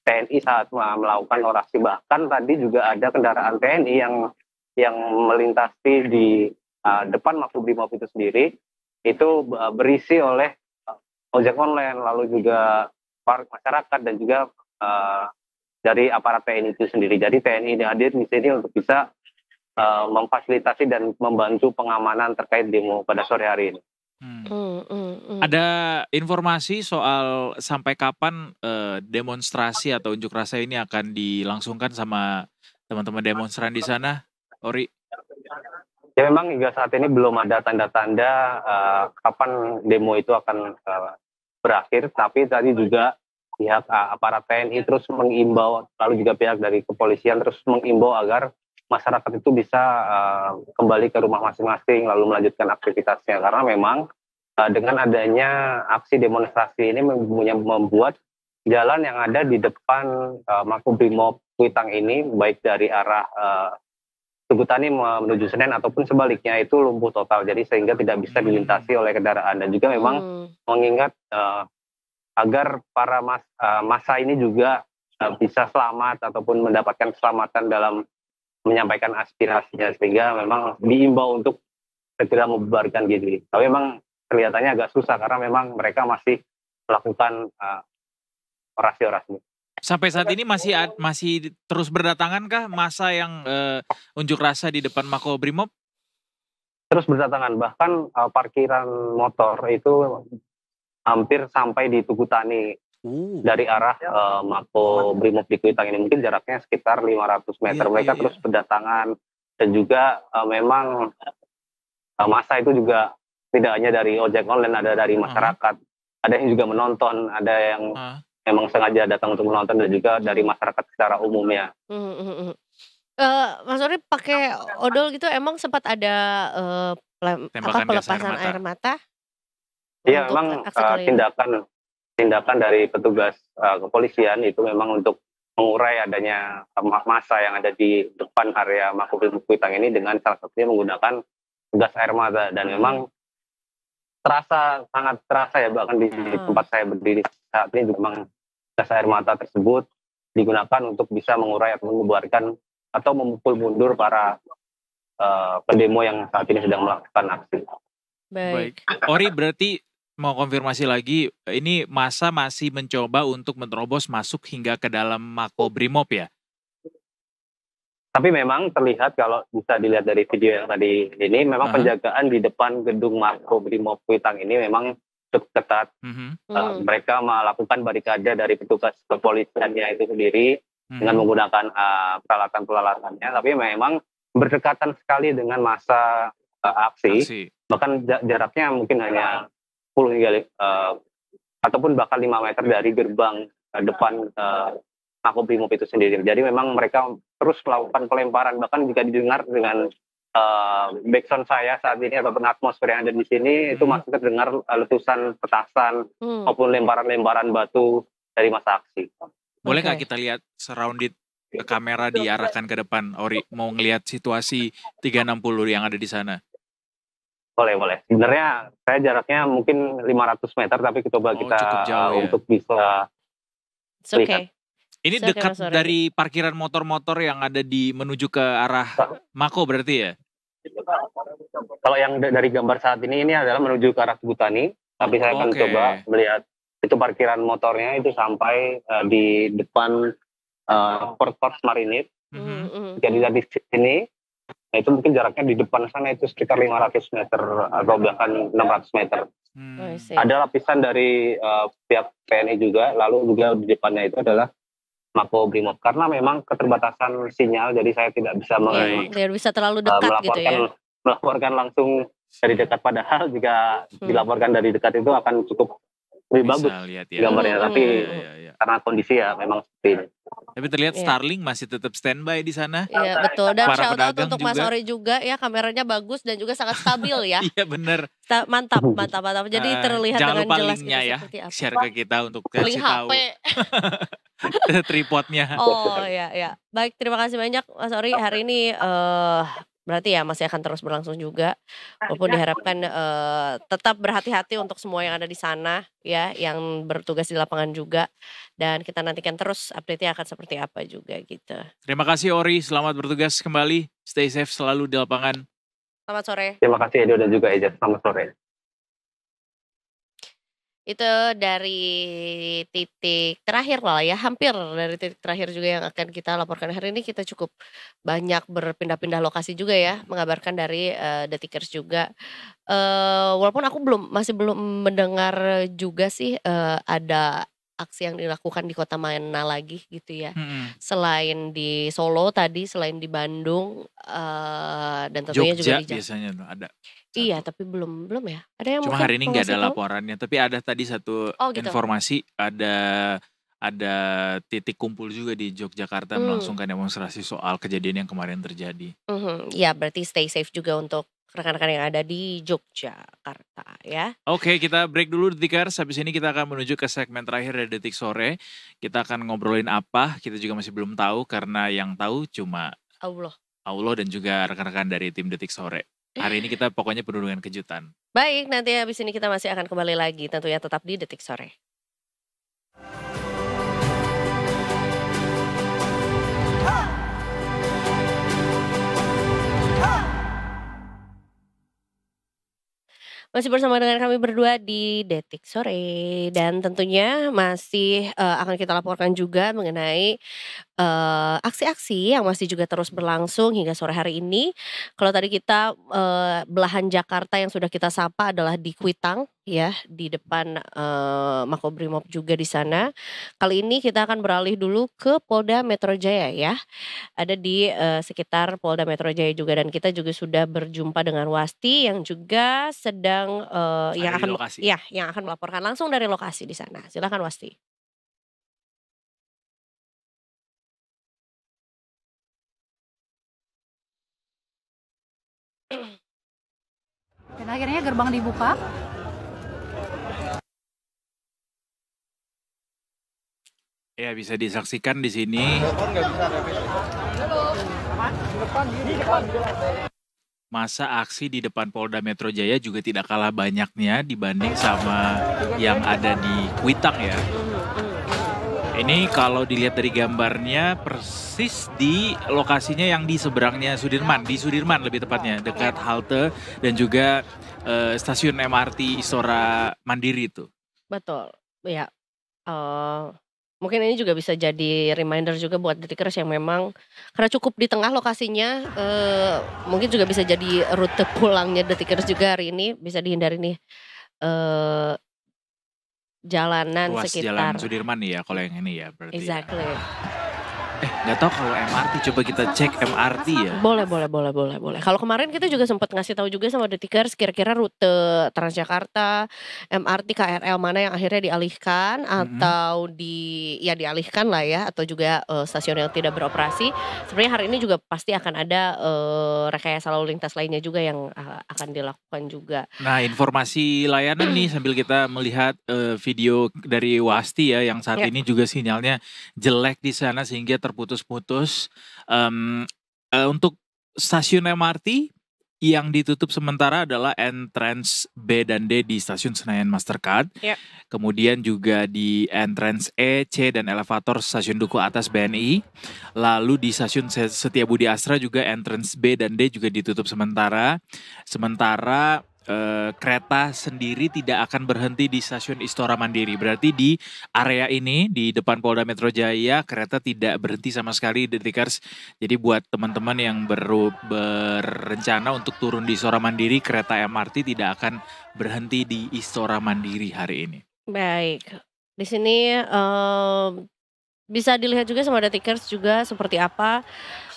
TNI saat melakukan orasi. Bahkan tadi juga ada kendaraan TNI yang melintasi di depan Makobrimob itu sendiri itu berisi oleh ojek online lalu juga masyarakat dan juga dari aparat TNI itu sendiri. Jadi TNI hadir di sini untuk bisa memfasilitasi dan membantu pengamanan terkait demo pada sore hari ini. Ada informasi soal sampai kapan demonstrasi atau unjuk rasa ini akan dilangsungkan sama teman-teman demonstran di sana, Ori? Ya memang hingga saat ini belum ada tanda-tanda kapan demo itu akan berakhir, tapi tadi juga pihak aparat TNI terus mengimbau, lalu juga pihak dari kepolisian terus mengimbau agar masyarakat itu bisa kembali ke rumah masing-masing lalu melanjutkan aktivitasnya karena memang dengan adanya aksi demonstrasi ini membuat jalan yang ada di depan Makobrimob Kuitang ini baik dari arah Tugu Tani menuju Senen ataupun sebaliknya itu lumpuh total jadi sehingga tidak bisa dilintasi oleh kendaraan dan juga memang mengingat agar para massa ini juga bisa selamat ataupun mendapatkan keselamatan dalam menyampaikan aspirasinya sehingga memang diimbau untuk segera membubarkan diri. Tapi memang kelihatannya agak susah karena memang mereka masih melakukan orasi-orasi. Sampai saat ini masih terus berdatangan kah massa yang unjuk rasa di depan Makobrimob? Terus berdatangan, bahkan parkiran motor itu hampir sampai di Tugu Tani dari arah Makobrimob di Kuitang ini. Mungkin jaraknya sekitar 500 meter. Mereka terus berdatangan dan juga memang massa itu juga tidak hanya dari ojek online, ada dari masyarakat, ada yang juga menonton, ada yang memang sengaja datang untuk menonton dan juga dari masyarakat secara umumnya. Mas Ori pakai odol gitu emang sempat ada pelepasan air mata? Iya memang tindakan dari petugas kepolisian itu memang untuk mengurai adanya massa yang ada di depan area Makobrimob Kuitang ini dengan salah satunya menggunakan gas air mata dan memang sangat terasa ya bahkan di tempat saya berdiri saat ini juga memang gas air mata tersebut digunakan untuk bisa mengurai atau membubarkan atau memukul mundur para pendemo yang saat ini sedang melakukan aksi. Baik. Ori berarti mau konfirmasi lagi, ini massa masih mencoba untuk menerobos masuk hingga ke dalam Makobrimob ya? Tapi memang terlihat kalau bisa dilihat dari video yang tadi ini memang penjagaan di depan gedung Makobrimob Kuitang ini memang cukup ketat. Mereka melakukan barikade dari petugas kepolisiannya itu sendiri dengan menggunakan peralatan-peralatannya, tapi memang berdekatan sekali dengan masa aksi. Bahkan jaraknya mungkin hanya 10 hingga ataupun bahkan 5 meter dari gerbang depan Makobrimob itu sendiri. Jadi memang mereka terus melakukan pelemparan, bahkan jika didengar dengan backsound saya saat ini ataupun atmosfer yang ada di sini itu masih terdengar letusan petasan maupun lemparan-lemparan batu dari masa aksi. Boleh nggak kita lihat surrounded kamera diarahkan ke depan, Ori mau ngelihat situasi 360 yang ada di sana? Boleh. Sebenarnya saya jaraknya mungkin 500 meter tapi coba kita jauh, untuk bisa lihat. Ini dekat dari parkiran motor-motor yang ada di menuju ke arah Mako berarti ya? Kalau yang dari gambar saat ini adalah menuju ke arah Tugu Tani, tapi saya akan coba melihat itu parkiran motornya itu sampai di depan Port Marinir. Jadi dari sini, nah itu mungkin jaraknya di depan sana itu sekitar 500 meter atau bahkan 600 meter. Ada lapisan dari pihak TNI juga, lalu juga di depannya itu adalah Makobrimob karena memang keterbatasan sinyal jadi saya tidak bisa terlalu dekat gitu ya. Melaporkan langsung dari dekat, padahal jika dilaporkan dari dekat itu akan cukup lebih bagus gambarnya, tapi karena kondisi ya memang seperti ini. Tapi terlihat Iya. Starling masih tetap standby di sana. Iya betul, dan Para shout out pedagang untuk Mas juga. Ori juga ya, kameranya bagus dan juga sangat stabil ya. Iya bener. Mantap, mantap, mantap. Jadi terlihat Jangan dengan lupa jelas linknya gitu ya, seperti apa. share ke kita untuk Link kasih tahu HP. tripodnya. Oh ya ya. Baik, terima kasih banyak Mas Ori. Hari ini berarti ya masih akan terus berlangsung juga. Walaupun diharapkan tetap berhati-hati untuk semua yang ada di sana ya, yang bertugas di lapangan juga. Dan kita nantikan terus update-nya akan seperti apa juga gitu. Terima kasih Ori, selamat bertugas kembali. Stay safe selalu di lapangan. Selamat sore. Terima kasih Edo dan juga Eja. Selamat sore. Itu dari titik terakhir lah ya, hampir dari titik terakhir juga yang akan kita laporkan hari ini. Kita cukup banyak berpindah-pindah lokasi juga ya, mengabarkan dari Detikers juga. Walaupun aku masih belum mendengar juga sih ada aksi yang dilakukan di kota mana lagi gitu ya. Selain di Solo tadi, selain di Bandung, dan tentunya juga Jogja di Jakarta. biasanya tuh ada. Iya, tapi belum ya. Ada yang Cuma mungkin hari ini mau nggak ngasih ada tahu? laporannya, tapi ada tadi satu Oh, gitu. informasi, ada titik kumpul juga di Yogyakarta melangsungkan demonstrasi soal kejadian yang kemarin terjadi. Ya berarti stay safe juga untuk rekan-rekan yang ada di Yogyakarta ya. Oke, kita break dulu Detikers. Habis ini kita akan menuju ke segmen terakhir dari Detik Sore. Kita akan ngobrolin apa, kita juga masih belum tahu karena yang tahu cuma Allah dan juga rekan-rekan dari tim Detik Sore. Hari ini kita pokoknya penuh dengan kejutan. Baik, nanti habis ini kita masih akan kembali lagi tentunya tetap di Detik Sore. Masih bersama dengan kami berdua di Detik Sore dan tentunya masih akan kita laporkan juga mengenai aksi-aksi yang masih juga terus berlangsung hingga sore hari ini. Kalau tadi kita belahan Jakarta yang sudah kita sapa adalah di Kuitang ya, di depan Makobrimob juga di sana. Kali ini kita akan beralih dulu ke Polda Metro Jaya ya. Ada di sekitar Polda Metro Jaya juga, dan kita juga sudah berjumpa dengan Wasti yang juga sedang yang Ada di akan lokasi. yang akan melaporkan langsung dari lokasi di sana. Silakan Wasti. Dan akhirnya gerbang dibuka. Ya, bisa disaksikan di sini. Masa aksi di depan Polda Metro Jaya juga tidak kalah banyaknya dibanding sama yang ada di Kuitang ya. Ini kalau dilihat dari gambarnya persis di lokasinya yang di seberangnya Sudirman, di Sudirman lebih tepatnya, dekat halte dan juga stasiun MRT Istora Mandiri itu. Betul, ya. Mungkin ini juga bisa jadi reminder juga buat Detikers yang memang karena cukup di tengah lokasinya, mungkin juga bisa jadi rute pulangnya Detikers juga hari ini, bisa dihindari nih jalanan Ruas sekitar. Jalan Sudirman nih ya kalau yang ini ya berarti. Exactly. Nggak tahu kalau MRT, coba kita cek MRT ya. Boleh. Kalau kemarin kita juga sempat ngasih tahu juga sama Detikers kira-kira rute Transjakarta, MRT, KRL mana yang akhirnya dialihkan atau dialihkan lah ya, atau juga stasiun yang tidak beroperasi. Sebenarnya hari ini juga pasti akan ada rekayasa lalu lintas lainnya juga yang akan dilakukan juga. Nah, informasi layanan nih sambil kita melihat video dari Wasti ya yang saat Ya. ini juga sinyalnya jelek di sana sehingga terputus-putus. Untuk stasiun MRT yang ditutup sementara adalah entrance B dan D di stasiun Senayan Mastercard. Ya. Kemudian juga di entrance E, C dan elevator stasiun Duku Atas BNI. Lalu di stasiun Setiabudi Astra juga entrance B dan D juga ditutup sementara. Sementara kereta sendiri tidak akan berhenti di stasiun Istora Mandiri. Berarti di area ini di depan Polda Metro Jaya kereta tidak berhenti sama sekali Detikers. Jadi buat teman-teman yang berencana untuk turun di Istora Mandiri, kereta MRT tidak akan berhenti di Istora Mandiri hari ini. Baik, di sini bisa dilihat juga sama Detikers juga seperti apa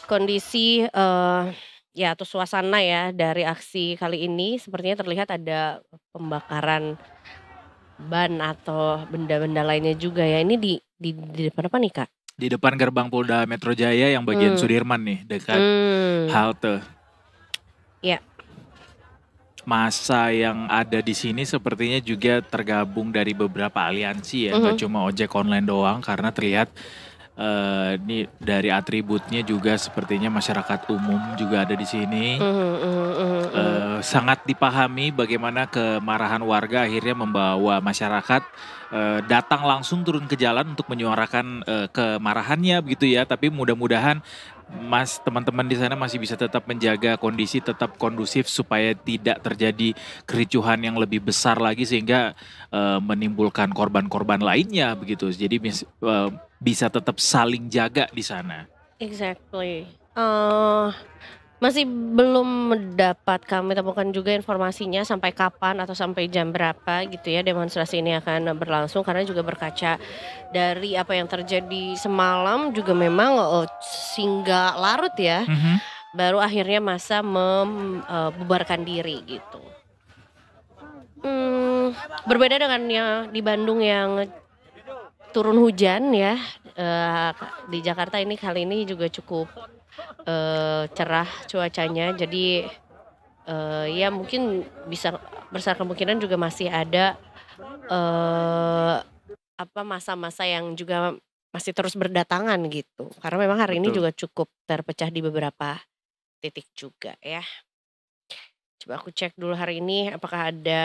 kondisi ya atau suasana ya dari aksi kali ini. Sepertinya terlihat ada pembakaran ban atau benda-benda lainnya juga ya. Ini di depan apa nih Kak? Di depan gerbang Polda Metro Jaya yang bagian Sudirman nih, dekat halte. Ya. Masa yang ada di sini sepertinya juga tergabung dari beberapa aliansi ya, nggak cuma ojek online doang, karena terlihat ini dari atributnya juga sepertinya masyarakat umum juga ada di sini. Sangat dipahami bagaimana kemarahan warga akhirnya membawa masyarakat datang langsung turun ke jalan untuk menyuarakan kemarahannya begitu ya. Tapi mudah-mudahan teman-teman di sana masih bisa tetap menjaga kondisi tetap kondusif supaya tidak terjadi kericuhan yang lebih besar lagi sehingga menimbulkan korban-korban lainnya begitu. Jadi bisa tetap saling jaga di sana. Exactly. Masih belum dapat kami temukan juga informasinya sampai kapan atau sampai jam berapa gitu ya demonstrasi ini akan berlangsung, karena juga berkaca dari apa yang terjadi semalam juga memang hingga larut ya. Baru akhirnya masa membubarkan diri gitu. Berbeda dengan yang di Bandung yang turun hujan ya, di Jakarta ini kali ini juga cukup cerah cuacanya, jadi ya mungkin bisa besar kemungkinan juga masih ada masa-masa yang juga masih terus berdatangan gitu, karena memang hari ini juga cukup terpecah di beberapa titik juga ya. Coba aku cek dulu hari ini apakah ada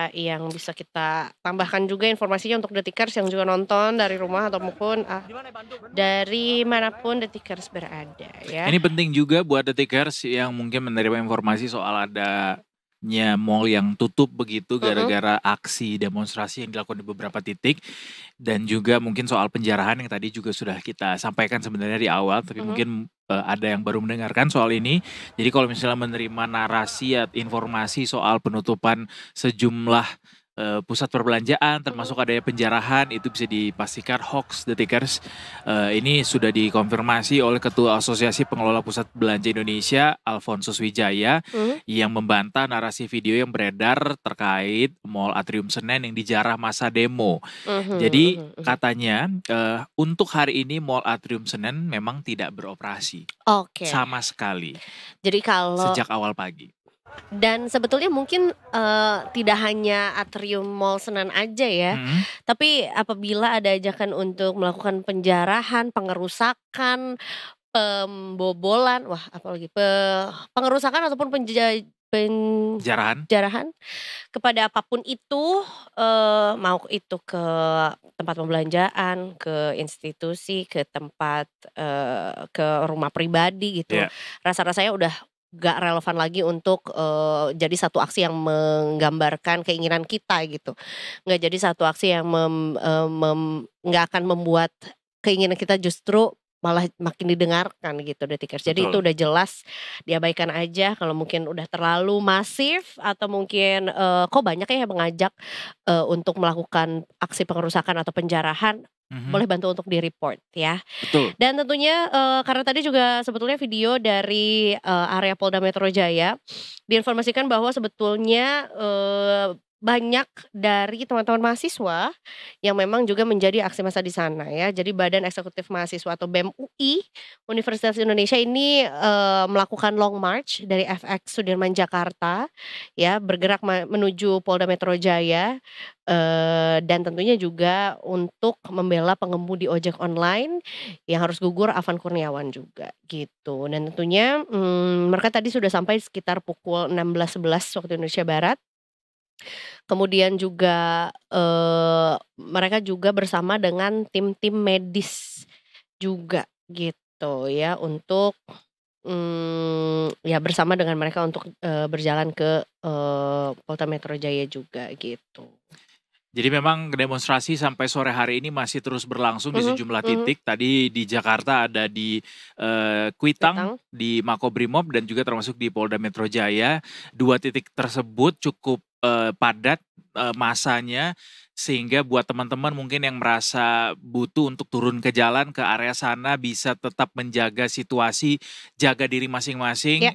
yang bisa kita tambahkan juga informasinya untuk Detikers yang juga nonton dari rumah ataupun dari manapun Detikers berada ya. Ini penting juga buat Detikers yang mungkin menerima informasi soal adanya mall yang tutup begitu gara-gara aksi demonstrasi yang dilakukan di beberapa titik, dan juga mungkin soal penjarahan yang tadi juga sudah kita sampaikan sebenarnya di awal, tapi mungkin ada yang baru mendengarkan soal ini. Jadi kalau misalnya menerima narasi atau informasi soal penutupan sejumlah pusat perbelanjaan termasuk adanya penjarahan, itu bisa dipastikan hoax Detikers. Ini sudah dikonfirmasi oleh Ketua Asosiasi Pengelola Pusat Belanja Indonesia Alfonsus Wijaya yang membantah narasi video yang beredar terkait Mall Atrium Senen yang dijarah masa demo. Jadi katanya untuk hari ini Mall Atrium Senen memang tidak beroperasi sama sekali. Jadi kalau sejak awal pagi. Dan sebetulnya mungkin tidak hanya Atrium Mall Senen aja ya, tapi apabila ada ajakan untuk melakukan penjarahan, pengerusakan, pembobolan, apalagi pengerusakan ataupun penjarahan kepada apapun itu, mau itu ke tempat pembelanjaan, ke institusi, ke tempat ke rumah pribadi gitu, rasa-rasanya udah gak relevan lagi untuk jadi satu aksi yang menggambarkan keinginan kita gitu. Gak jadi satu aksi yang gak akan membuat keinginan kita justru malah makin didengarkan gitu Detikers. Jadi itu udah jelas diabaikan aja kalau mungkin udah terlalu masif atau mungkin kok banyak ya yang mengajak untuk melakukan aksi pengerusakan atau penjarahan. Boleh bantu untuk di-report ya. Dan tentunya karena tadi juga sebetulnya video dari area Polda Metro Jaya diinformasikan bahwa sebetulnya banyak dari teman-teman mahasiswa yang memang juga menjadi aksi massa di sana ya. Jadi Badan Eksekutif Mahasiswa atau BEM UI Universitas Indonesia ini melakukan long march dari FX Sudirman Jakarta ya, bergerak menuju Polda Metro Jaya, dan tentunya juga untuk membela pengemudi ojek online yang harus gugur, Afan Kurniawan juga gitu. Dan tentunya mereka tadi sudah sampai sekitar pukul 16.11 waktu Indonesia Barat. Kemudian juga mereka juga bersama dengan tim-tim medis juga gitu ya, untuk ya bersama dengan mereka untuk berjalan ke Polda Metro Jaya juga gitu. Jadi memang demonstrasi sampai sore hari ini masih terus berlangsung di sejumlah titik. Tadi di Jakarta ada di Kuitang, di Makobrimob, dan juga termasuk di Polda Metro Jaya. 2 titik tersebut cukup padat masanya, sehingga buat teman-teman mungkin yang merasa butuh untuk turun ke jalan ke area sana bisa tetap menjaga situasi, jaga diri masing-masing,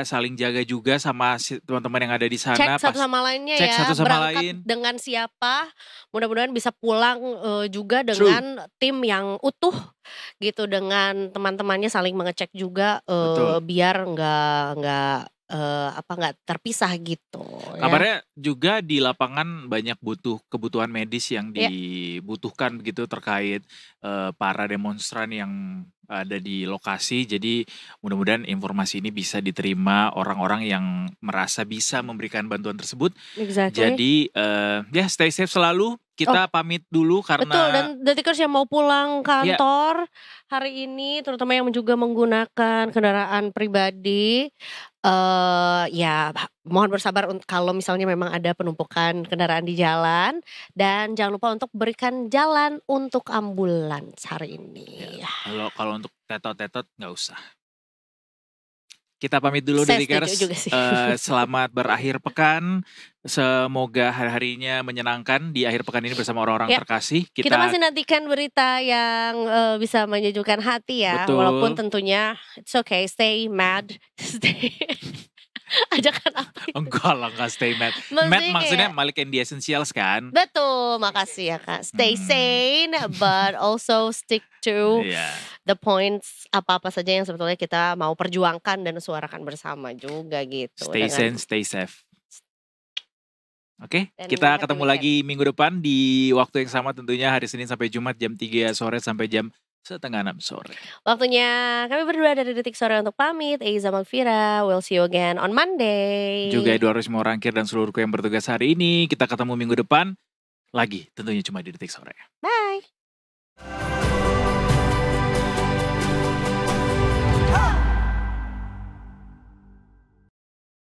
saling jaga juga sama teman-teman yang ada di sana. Cek satu sama lainnya cek ya, satu sama berangkat lain. dengan siapa, mudah-mudahan bisa pulang juga dengan tim yang utuh gitu, dengan teman-temannya saling mengecek juga biar nggak terpisah gitu. Kabarnya juga di lapangan banyak kebutuhan medis yang dibutuhkan begitu terkait para demonstran yang ada di lokasi. Jadi mudah-mudahan informasi ini bisa diterima orang-orang yang merasa bisa memberikan bantuan tersebut. Exactly. Jadi stay safe selalu. Kita pamit dulu karena betul, dan Detikers yang mau pulang kantor hari ini, terutama yang juga menggunakan kendaraan pribadi, mohon bersabar kalau misalnya memang ada penumpukan kendaraan di jalan, dan jangan lupa untuk berikan jalan untuk ambulans hari ini. Kalau untuk tetot-tetot nggak usah. Kita pamit dulu Detikers. Selamat berakhir pekan. Semoga hari-harinya menyenangkan di akhir pekan ini bersama orang-orang terkasih. Kita masih nantikan berita yang bisa menyejukkan hati ya. Betul. Walaupun tentunya it's okay, stay mad, stay ajakan apa itu? Enggak lah, enggak stay mad. Mad maksudnya Malik and the Essentials kan? Betul, makasih ya Kak. Stay sane but also stick to the points, apa-apa saja yang sebetulnya kita mau perjuangkan dan suarakan bersama juga gitu. Stay sane, stay safe. Oke, kita ketemu lagi minggu depan di waktu yang sama tentunya, hari Senin sampai Jumat jam 3 sore sampai jam 5:30 sore. Waktunya kami berdua dari Detik Sore untuk pamit. Eiza Magfira, we'll see you again on Monday. Juga Eduardo Simorangkir dan seluruhku yang bertugas hari ini. Kita ketemu minggu depan lagi tentunya cuma di Detik Sore. Bye.